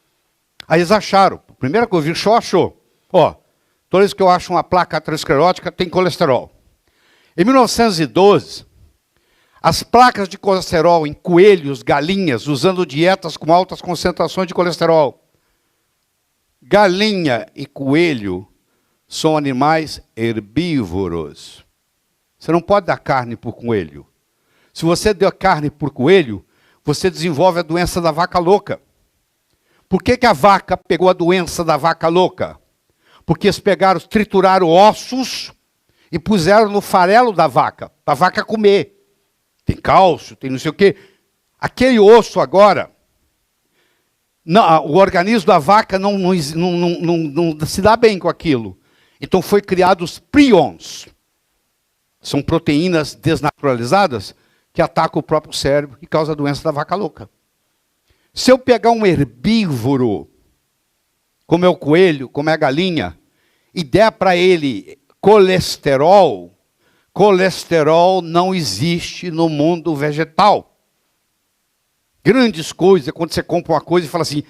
Aí eles acharam. A primeira coisa, o Virchow achou. Ó, toda vez que eu acho uma placa aterosclerótica, tem colesterol. Em 1912, as placas de colesterol em coelhos, galinhas, usando dietas com altas concentrações de colesterol. Galinha e coelho são animais herbívoros. Você não pode dar carne por coelho. Se você der carne por coelho, você desenvolve a doença da vaca louca. Por que a vaca pegou a doença da vaca louca? Porque eles pegaram, trituraram ossos e puseram no farelo da vaca, para a vaca comer. Tem cálcio, tem não sei o quê. Aquele osso agora, não, o organismo da vaca não se dá bem com aquilo. Então foi criado os prions. São proteínas desnaturalizadas que atacam o próprio cérebro e causam a doença da vaca louca. Se eu pegar um herbívoro, como é o coelho, como é a galinha, e der para ele colesterol, colesterol não existe no mundo vegetal. Grandes coisas, quando você compra uma coisa e fala assim,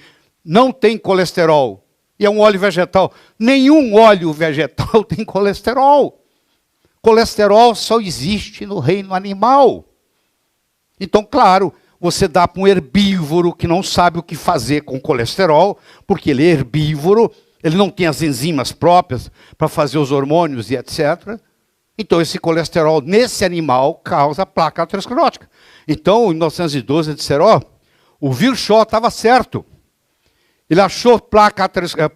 não tem colesterol, e é um óleo vegetal. Nenhum óleo vegetal tem colesterol. Colesterol só existe no reino animal. Então, claro, você dá para um herbívoro que não sabe o que fazer com colesterol, porque ele é herbívoro, ele não tem as enzimas próprias para fazer os hormônios e etc. Então, esse colesterol nesse animal causa placa aterosclerótica. Então, em 1912, eles disseram, ó, o Virchow estava certo. Ele achou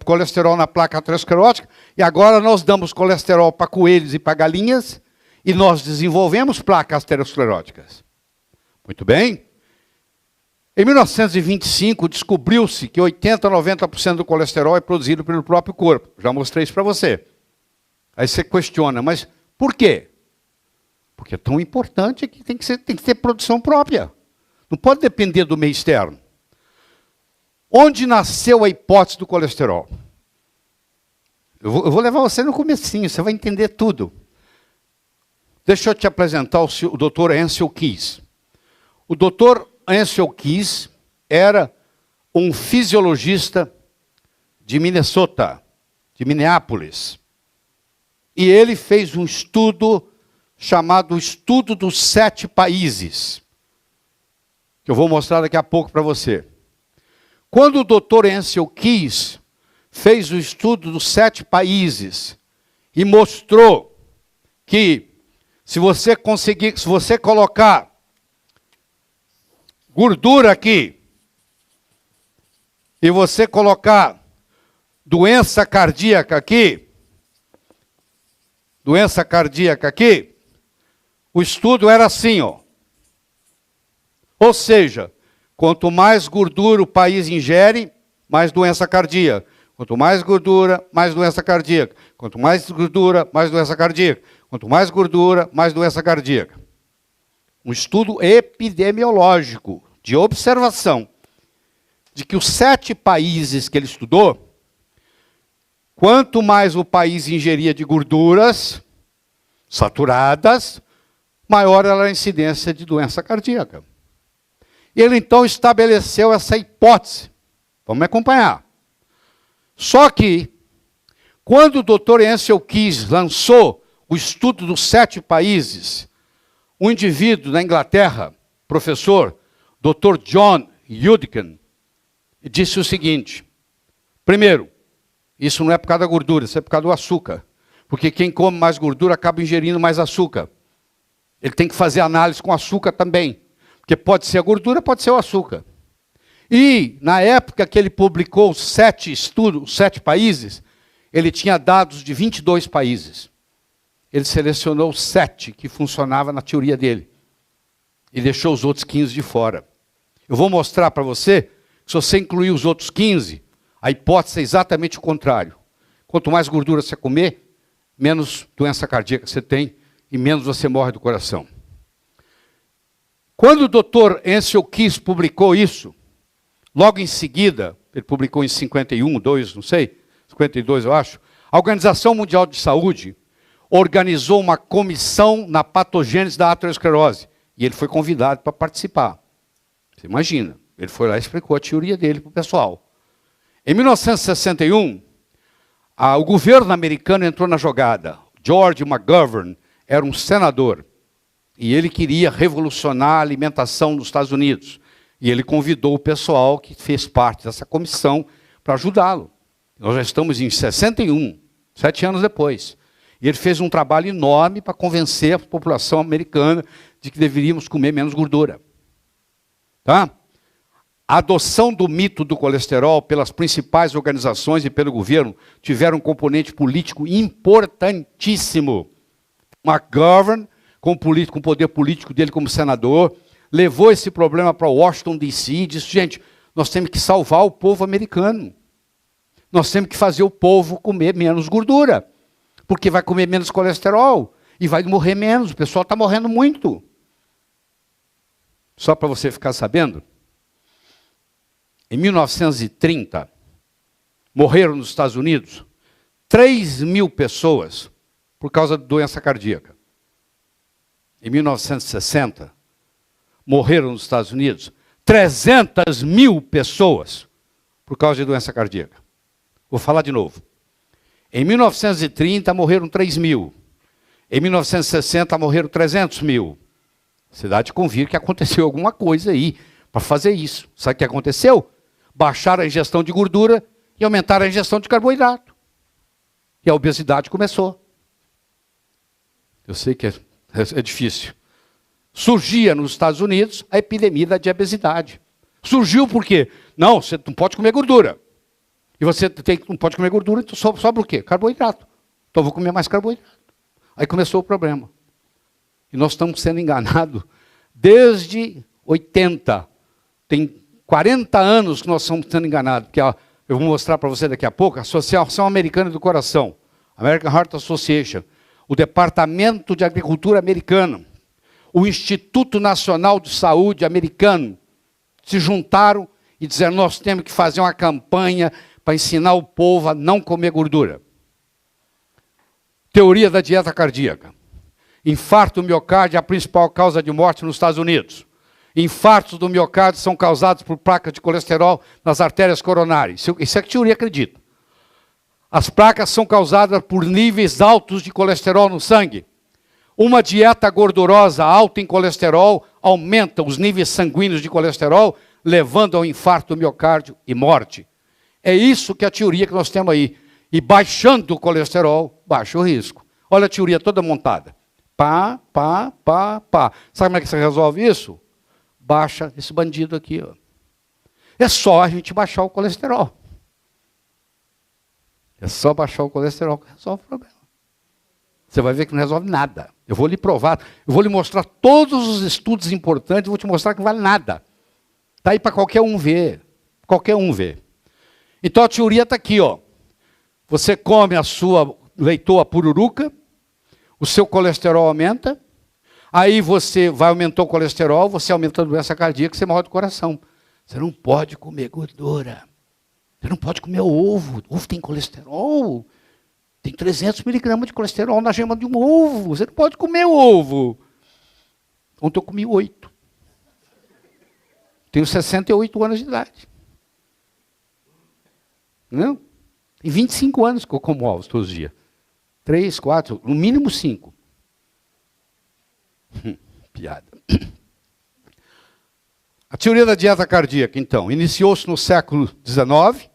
colesterol na placa aterosclerótica, e agora nós damos colesterol para coelhos e para galinhas, e nós desenvolvemos placas ateroscleróticas. Muito bem. Em 1925, descobriu-se que 80% a 90% do colesterol é produzido pelo próprio corpo. Já mostrei isso para você. Aí você questiona, mas por quê? Porque é tão importante que tem que ter produção própria. Não pode depender do meio externo. Onde nasceu a hipótese do colesterol? Eu vou levar você no comecinho, você vai entender tudo. Deixa eu te apresentar o Dr. Ancel Keys. O Dr. Ancel Keys era um fisiologista de Minnesota, de Minneapolis. E ele fez um estudo chamado Estudo dos 7 Países, que eu vou mostrar daqui a pouco para você. Quando o Dr. Ancel Keys fez o estudo dos 7 países e mostrou que se você colocar gordura aqui e você colocar doença cardíaca aqui, o estudo era assim, ó. Ou seja, quanto mais gordura o país ingere, mais doença cardíaca. Quanto mais gordura, mais doença cardíaca. Quanto mais gordura, mais doença cardíaca. Quanto mais gordura, mais doença cardíaca. Um estudo epidemiológico, de observação, de que os 7 países que ele estudou, quanto mais o país ingeria de gorduras saturadas, maior era a incidência de doença cardíaca. Ele então estabeleceu essa hipótese. Vamos me acompanhar. Só que, quando o Dr. Ancel Keys lançou o estudo dos 7 países, um indivíduo da Inglaterra, professor, Dr. John Yudkin, disse o seguinte: primeiro, isso não é por causa da gordura, isso é por causa do açúcar. Porque quem come mais gordura acaba ingerindo mais açúcar. Ele tem que fazer análise com açúcar também. Porque pode ser a gordura, pode ser o açúcar. E, na época que ele publicou os 7 estudos, os 7 países, ele tinha dados de 22 países. Ele selecionou 7 que funcionavam na teoria dele. E deixou os outros 15 de fora. Eu vou mostrar para você que se você incluir os outros 15, a hipótese é exatamente o contrário. Quanto mais gordura você comer, menos doença cardíaca você tem e menos você morre do coração. Quando o Dr. Ancel Keys publicou isso, logo em seguida, ele publicou em 51, 2, não sei, 52 eu acho, a Organização Mundial de Saúde organizou uma comissão na patogênese da aterosclerose. E ele foi convidado para participar. Você imagina, ele foi lá e explicou a teoria dele para o pessoal. Em 1961, o governo americano entrou na jogada. George McGovern era um senador. E ele queria revolucionar a alimentação nos Estados Unidos. E ele convidou o pessoal que fez parte dessa comissão para ajudá-lo. Nós já estamos em 61, 7 anos depois. E ele fez um trabalho enorme para convencer a população americana de que deveríamos comer menos gordura. Tá? A adoção do mito do colesterol pelas principais organizações e pelo governo tiveram um componente político importantíssimo. McGovern, com o poder político dele como senador, levou esse problema para Washington, D.C. e disse, gente, nós temos que salvar o povo americano. Nós temos que fazer o povo comer menos gordura. Porque vai comer menos colesterol e vai morrer menos. O pessoal está morrendo muito. Só para você ficar sabendo, em 1930, morreram nos Estados Unidos 3.000 pessoas por causa de doença cardíaca. Em 1960, morreram nos Estados Unidos 300.000 pessoas por causa de doença cardíaca. Vou falar de novo. Em 1930, morreram 3.000. Em 1960, morreram 300.000. A cidade convir que aconteceu alguma coisa aí para fazer isso. Sabe o que aconteceu? Baixaram a ingestão de gordura e aumentaram a ingestão de carboidrato. E a obesidade começou. Eu sei que é difícil. Surgia nos Estados Unidos a epidemia da diabetes. Surgiu por quê? Não, você não pode comer gordura. E você não pode comer gordura, então sobra o quê? Carboidrato. Então eu vou comer mais carboidrato. Aí começou o problema. E nós estamos sendo enganados desde 80. Tem 40 anos que nós estamos sendo enganados. Porque eu vou mostrar para você daqui a pouco, a Associação Americana do Coração, American Heart Association, o Departamento de Agricultura americano, o Instituto Nacional de Saúde americano, se juntaram e disseram, nós temos que fazer uma campanha para ensinar o povo a não comer gordura. Teoria da dieta cardíaca. Infarto do miocárdio é a principal causa de morte nos Estados Unidos. Infartos do miocárdio são causados por placas de colesterol nas artérias coronárias. Isso é que a teoria acredita. As placas são causadas por níveis altos de colesterol no sangue. Uma dieta gordurosa alta em colesterol aumenta os níveis sanguíneos de colesterol, levando ao infarto do miocárdio e morte. É isso que é a teoria que nós temos aí. E baixando o colesterol, baixa o risco. Olha a teoria toda montada. Pá. Sabe como é que você resolve isso? Baixa esse bandido aqui. Ó. É só a gente baixar o colesterol. É só baixar o colesterol que resolve o problema. Você vai ver que não resolve nada. Eu vou lhe provar, eu vou lhe mostrar todos os estudos importantes, vou te mostrar que não vale nada. Está aí para qualquer um ver. Qualquer um ver. Então a teoria está aqui, ó. Você come a sua leitoa pururuca, o seu colesterol aumenta, aí você vai aumentar o colesterol, você aumenta a doença cardíaca, você morre do coração. Você não pode comer gordura. Você não pode comer ovo. Ovo tem colesterol. Tem 300 miligramas de colesterol na gema de um ovo. Você não pode comer ovo. Ontem eu comi 8. Tenho 68 anos de idade. Não? Tem 25 anos que eu como ovos todos os dias. 3, 4, no mínimo 5. Piada. A teoria da dieta cardíaca, então, iniciou-se no século XIX,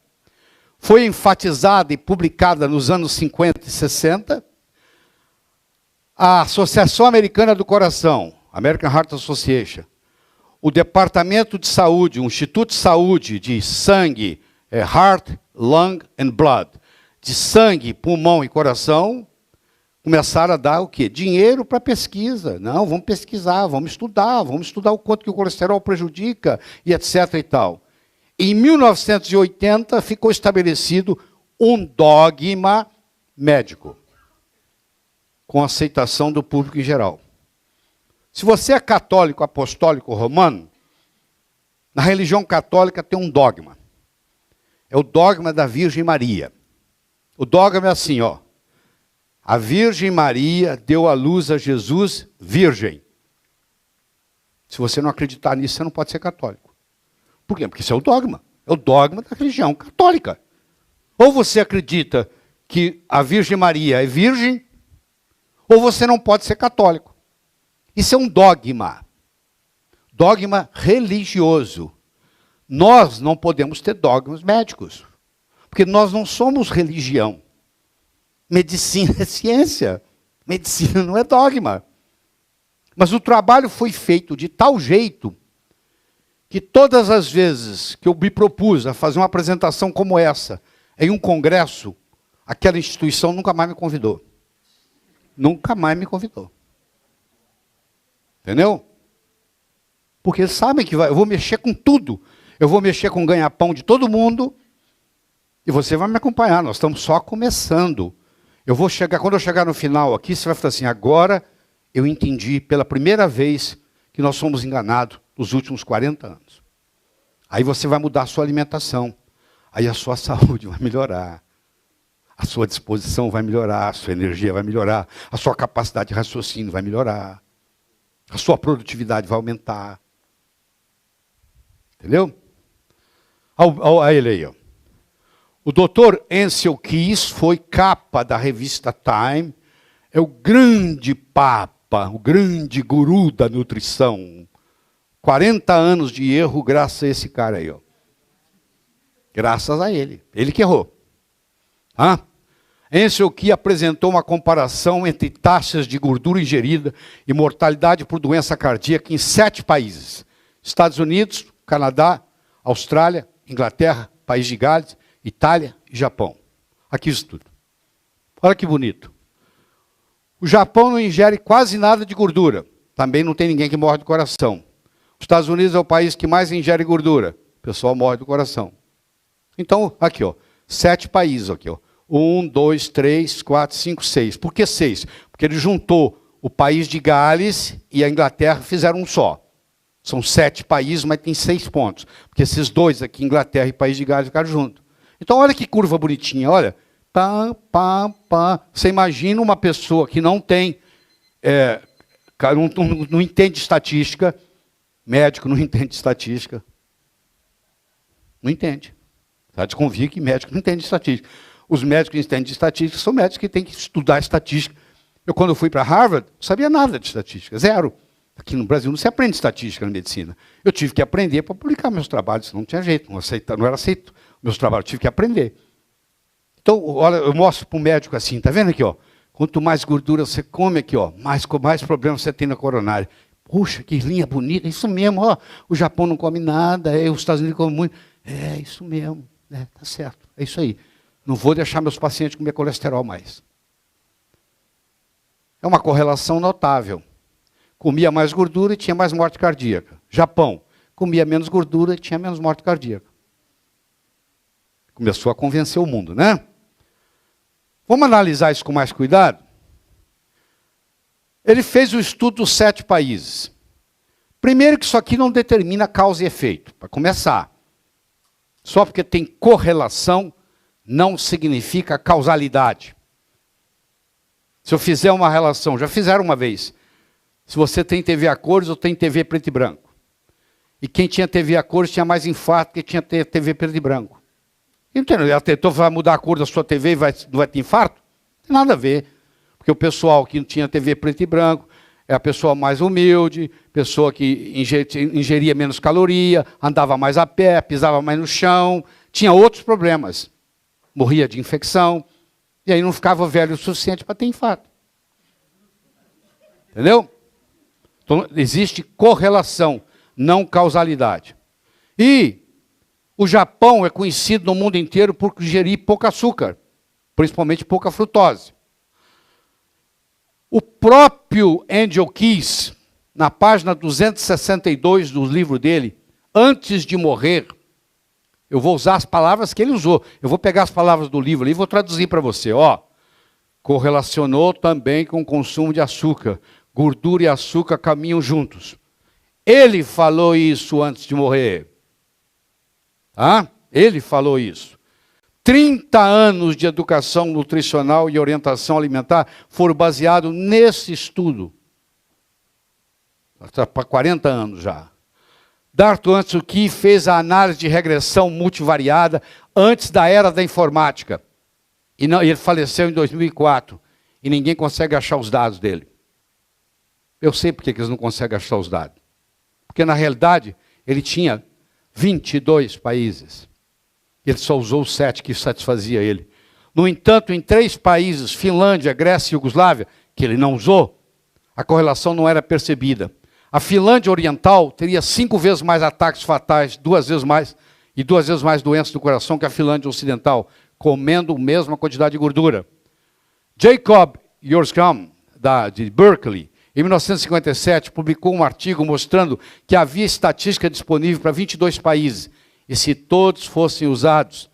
foi enfatizada e publicada nos anos 50 e 60. A Associação Americana do Coração, American Heart Association, o Departamento de Saúde, o Instituto de Saúde de Sangue, Heart, Lung and Blood, de sangue, pulmão e coração, começaram a dar o quê? Dinheiro para pesquisa. Não, vamos pesquisar, vamos estudar o quanto que o colesterol prejudica e etc. e tal. Em 1980 ficou estabelecido um dogma médico, com aceitação do público em geral. Se você é católico, apostólico, romano, na religião católica tem um dogma. É o dogma da Virgem Maria. O dogma é assim, ó. A Virgem Maria deu à luz a Jesus virgem. Se você não acreditar nisso, você não pode ser católico. Por quê? Porque isso é o dogma. É o dogma da religião católica. Ou você acredita que a Virgem Maria é virgem, ou você não pode ser católico. Isso é um dogma. Dogma religioso. Nós não podemos ter dogmas médicos. Porque nós não somos religião. Medicina é ciência. Medicina não é dogma. Mas o trabalho foi feito de tal jeito que todas as vezes que eu me propus a fazer uma apresentação como essa, em um congresso, aquela instituição nunca mais me convidou. Nunca mais me convidou. Entendeu? Porque eles sabem que eu vou mexer com tudo. Eu vou mexer com o ganha-pão de todo mundo. E você vai me acompanhar. Nós estamos só começando. Quando eu chegar no final aqui, você vai falar assim, agora eu entendi pela primeira vez que nós somos enganados nos últimos 40 anos. Aí você vai mudar a sua alimentação. Aí a sua saúde vai melhorar. A sua disposição vai melhorar, a sua energia vai melhorar, a sua capacidade de raciocínio vai melhorar. A sua produtividade vai aumentar. Entendeu? Olha ele aí, ó. O Dr. Ansel Keys foi capa da revista Time, é o grande papa, o grande guru da nutrição. 40 anos de erro graças a esse cara aí, ó. Graças a ele. Ele que errou. Ansel Keys apresentou uma comparação entre taxas de gordura ingerida e mortalidade por doença cardíaca em 7 países. Estados Unidos, Canadá, Austrália, Inglaterra, País de Gales, Itália e Japão. Aqui isso tudo. Olha que bonito. O Japão não ingere quase nada de gordura. Também não tem ninguém que morre do coração. Os Estados Unidos é o país que mais ingere gordura. O pessoal morre do coração. Então, aqui, ó, 7 países aqui, ó. 1, 2, 3, 4, 5, 6. Por que 6? Porque ele juntou o país de Gales e a Inglaterra, fizeram um só. São 7 países, mas tem 6 pontos. Porque esses dois aqui, Inglaterra e País de Gales, ficaram juntos. Então, olha que curva bonitinha, olha. Pá, pá, pá. Você imagina uma pessoa que não tem, não entende estatística, médico não entende estatística. Não entende. Tá? Desconfia que médico não entende estatística. Os médicos que entendem de estatística são médicos que têm que estudar estatística. Eu, quando fui para Harvard, não sabia nada de estatística, zero. Aqui no Brasil não se aprende estatística na medicina. Eu tive que aprender para publicar meus trabalhos, não tinha jeito, não era aceito meus trabalhos, eu tive que aprender. Então, olha, eu mostro para o médico assim, tá vendo aqui, ó? Quanto mais gordura você come aqui, ó, mais problemas você tem na coronária. Puxa, que linha bonita, isso mesmo, ó. O Japão não come nada, os Estados Unidos comem muito. É, isso mesmo, tá certo, é isso aí. Não vou deixar meus pacientes comer colesterol mais. É uma correlação notável. Comia mais gordura e tinha mais morte cardíaca. Japão, comia menos gordura e tinha menos morte cardíaca. Começou a convencer o mundo, né? Vamos analisar isso com mais cuidado? Ele fez o estudo dos 7 países. Primeiro que isso aqui não determina causa e efeito, para começar. Só porque tem correlação, não significa causalidade. Se eu fizer uma relação, já fizeram uma vez, se você tem TV a cores ou tem TV preto e branco. E quem tinha TV a cores tinha mais infarto que tinha TV preto e branco. Entendeu? Ela tentou mudar a cor da sua TV e não vai ter infarto? Não tem nada a ver. Porque o pessoal que não tinha TV preto e branco é a pessoa mais humilde, pessoa que ingeria menos caloria, andava mais a pé, pisava mais no chão, tinha outros problemas. Morria de infecção, e aí não ficava velho o suficiente para ter infarto. Entendeu? Então, existe correlação, não causalidade. E o Japão é conhecido no mundo inteiro por ingerir pouco açúcar, principalmente pouca frutose. O próprio Ansel Keys, na página 262 do livro dele, antes de morrer, eu vou usar as palavras que ele usou. Eu vou pegar as palavras do livro ali e vou traduzir para você. Ó, correlacionou também com o consumo de açúcar. Gordura e açúcar caminham juntos. Ele falou isso antes de morrer. Tá? Ele falou isso. 30 anos de educação nutricional e orientação alimentar foram baseados nesse estudo. Está para 40 anos já. Darton Ansel Keys fez a análise de regressão multivariada antes da era da informática. E ele faleceu em 2004. E ninguém consegue achar os dados dele. Eu sei por que eles não conseguem achar os dados. Porque, na realidade, ele tinha 22 países. Ele só usou os 7 que satisfazia ele. No entanto, em 3 países, Finlândia, Grécia e Iugoslávia, que ele não usou, a correlação não era percebida. A Finlândia Oriental teria 5 vezes mais ataques fatais, 2 vezes mais, e 2 vezes mais doenças do coração que a Finlândia Ocidental, comendo a mesma quantidade de gordura. Jacob Yorskam, de Berkeley, em 1957, publicou um artigo mostrando que havia estatística disponível para 22 países. E se todos fossem usados,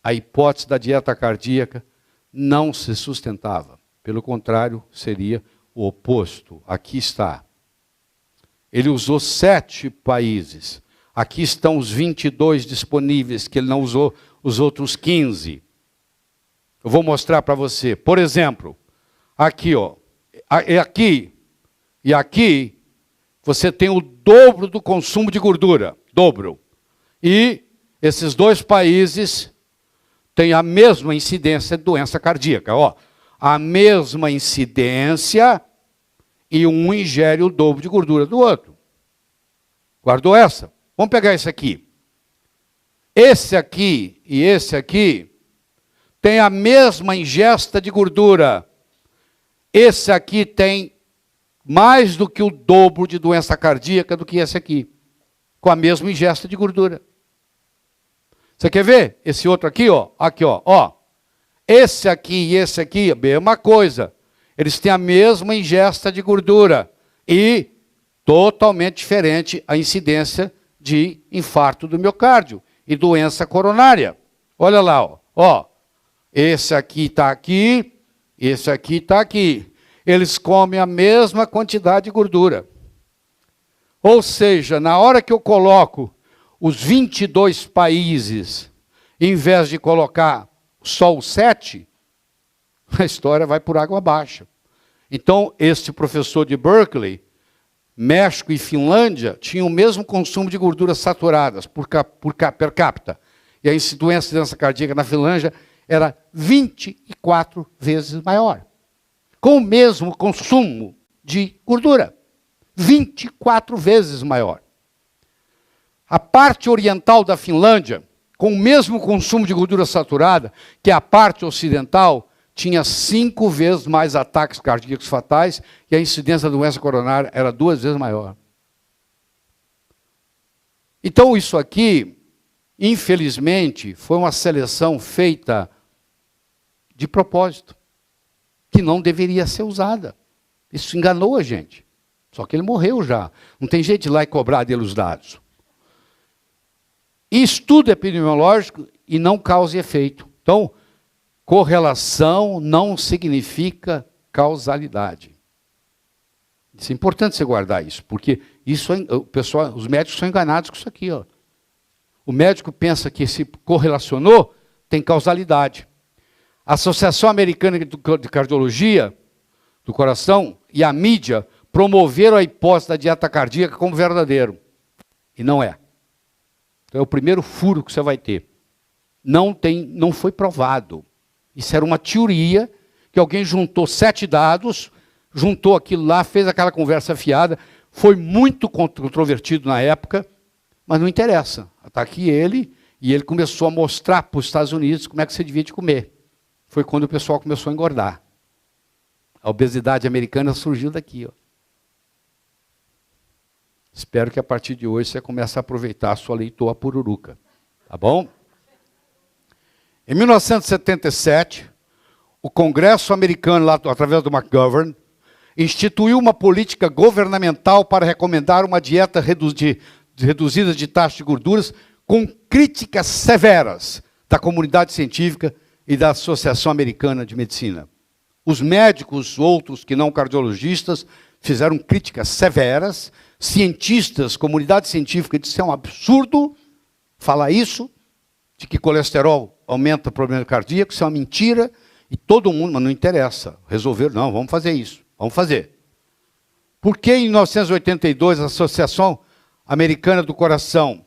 a hipótese da dieta cardíaca não se sustentava. Pelo contrário, seria o oposto. Aqui está. Ele usou 7 países. Aqui estão os 22 disponíveis, que ele não usou os outros 15. Eu vou mostrar para você. Por exemplo, aqui, ó, aqui e aqui, você tem o dobro do consumo de gordura. Dobro. E esses 2 países têm a mesma incidência de doença cardíaca. Ó, a mesma incidência e um ingere o dobro de gordura do outro. Guardou essa? Vamos pegar esse aqui. Esse aqui e esse aqui tem a mesma ingesta de gordura. Esse aqui tem mais do que o dobro de doença cardíaca do que esse aqui, com a mesma ingesta de gordura. Você quer ver? Esse outro aqui, ó. Aqui, ó. Esse aqui e esse aqui, a mesma coisa. Eles têm a mesma ingesta de gordura. E totalmente diferente a incidência de infarto do miocárdio e doença coronária. Olha lá, ó. Esse aqui está aqui, esse aqui está aqui. Eles comem a mesma quantidade de gordura. Ou seja, na hora que eu coloco os 22 países, em vez de colocar só os 7, a história vai por água abaixo. Então, este professor de Berkeley, México e Finlândia, tinham o mesmo consumo de gorduras saturadas per capita. E a doença cardíaca na Finlândia era 24 vezes maior. Com o mesmo consumo de gordura. 24 vezes maior. A parte oriental da Finlândia, com o mesmo consumo de gordura saturada, que a parte ocidental, tinha 5 vezes mais ataques cardíacos fatais e a incidência da doença coronária era 2 vezes maior. Então isso aqui, infelizmente, foi uma seleção feita de propósito, que não deveria ser usada. Isso enganou a gente. Só que ele morreu já. Não tem jeito de ir lá e cobrar dele os dados. E estudo epidemiológico e não causa e efeito. Então, correlação não significa causalidade. Isso é importante você guardar isso, porque isso, o pessoal, os médicos são enganados com isso aqui. Ó. O médico pensa que se correlacionou, tem causalidade. A Associação Americana de Cardiologia do Coração e a mídia promoveram a hipótese da dieta cardíaca como verdadeiro. E não é. Então é o primeiro furo que você vai ter. Não foi provado. Isso era uma teoria que alguém juntou 7 dados, juntou aquilo lá, fez aquela conversa fiada, foi muito controvertido na época, mas não interessa. Está aqui ele, e ele começou a mostrar para os Estados Unidos como é que você devia de comer. Foi quando o pessoal começou a engordar. A obesidade americana surgiu daqui. Ó. Espero que a partir de hoje você comece a aproveitar a sua leitoa pururuca. Tá bom? Em 1977, o Congresso americano, lá, através do McGovern, instituiu uma política governamental para recomendar uma dieta reduzida de taxa de gorduras com críticas severas da comunidade científica e da Associação Americana de Medicina. Os médicos, outros que não cardiologistas, fizeram críticas severas, cientistas, comunidade científica disseram é um absurdo falar isso, de que colesterol aumenta o problema cardíaco, isso é uma mentira, e todo mundo, mas não interessa, resolveram, não, vamos fazer isso, vamos fazer. Por que em 1982 a Associação Americana do Coração,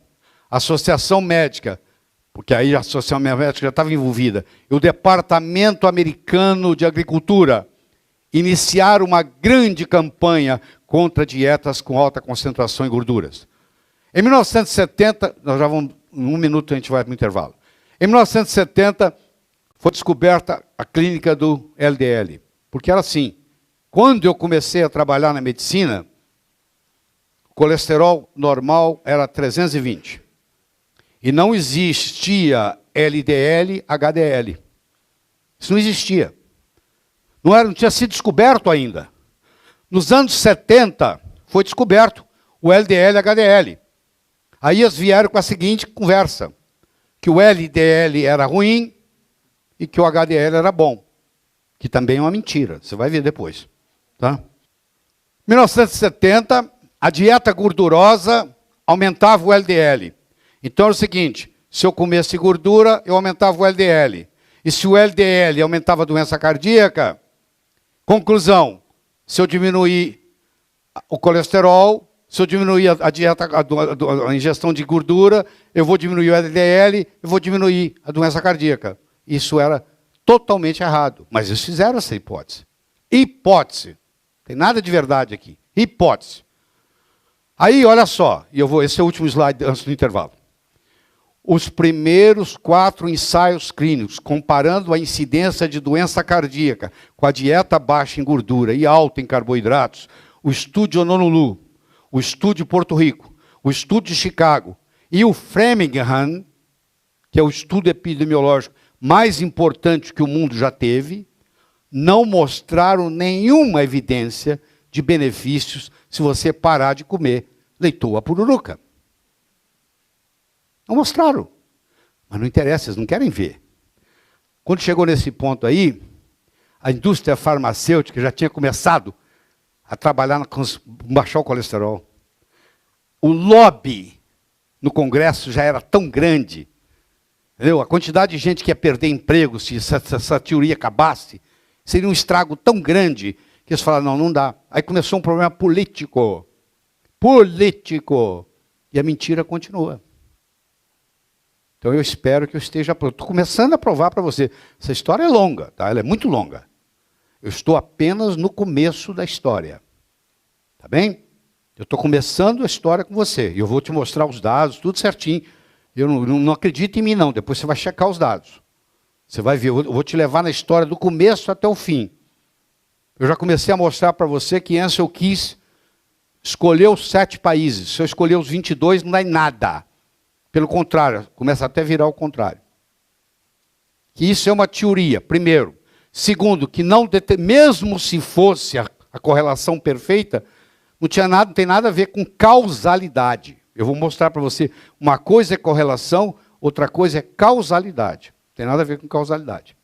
a Associação Médica, porque aí a Associação Médica já estava envolvida, e o Departamento Americano de Agricultura iniciaram uma grande campanha contra dietas com alta concentração em gorduras. Em 1970, nós já vamos, em 1 minuto a gente vai para o intervalo. Em 1970, foi descoberta a clínica do LDL. Porque era assim, quando eu comecei a trabalhar na medicina, o colesterol normal era 320. E não existia LDL, HDL. Isso não existia. Não tinha sido descoberto ainda. Nos anos 70, foi descoberto o LDL e HDL. Aí eles vieram com a seguinte conversa, que o LDL era ruim e que o HDL era bom. Que também é uma mentira, você vai ver depois. Tá? Em 1970, a dieta gordurosa aumentava o LDL. Então era o seguinte, se eu comesse gordura, eu aumentava o LDL. E se o LDL aumentava a doença cardíaca, conclusão, se eu diminuir o colesterol, se eu diminuir a dieta, a ingestão de gordura, eu vou diminuir o LDL, eu vou diminuir a doença cardíaca. Isso era totalmente errado. Mas eles fizeram essa hipótese. Hipótese. Não tem nada de verdade aqui. Hipótese. Aí, olha só, esse é o último slide antes do intervalo. os primeiros 4 ensaios clínicos, comparando a incidência de doença cardíaca com a dieta baixa em gordura e alta em carboidratos, o estudo de Honolulu, o estudo de Porto Rico, o estudo de Chicago e o Framingham, que é o estudo epidemiológico mais importante que o mundo já teve, não mostraram nenhuma evidência de benefícios se você parar de comer leitoa pururuca. Não mostraram. Mas não interessa, eles não querem ver. Quando chegou nesse ponto aí, a indústria farmacêutica já tinha começado a trabalhar com baixar o colesterol. O lobby no Congresso já era tão grande, entendeu? A quantidade de gente que ia perder emprego se essa teoria acabasse, seria um estrago tão grande que eles falaram, não dá. Aí começou um problema político. Político. E a mentira continua. Então eu espero que eu esteja pronto. Estou começando a provar para você. Essa história é longa, tá? Ela é muito longa. Eu estou apenas no começo da história. Tá bem? Eu estou começando a história com você. E eu vou te mostrar os dados, tudo certinho. Eu não acredito em mim, não. Depois você vai checar os dados. Você vai ver. Eu vou te levar na história do começo até o fim. Eu já comecei a mostrar para você que Ansel Keys escolheu 7 países. Se eu escolher os 22, não dá em nada. Pelo contrário, começa até a virar o contrário. Que isso é uma teoria, primeiro. Segundo, que não mesmo se fosse a correlação perfeita, não tem nada a ver com causalidade. Eu vou mostrar para você, uma coisa é correlação, outra coisa é causalidade. Não tem nada a ver com causalidade.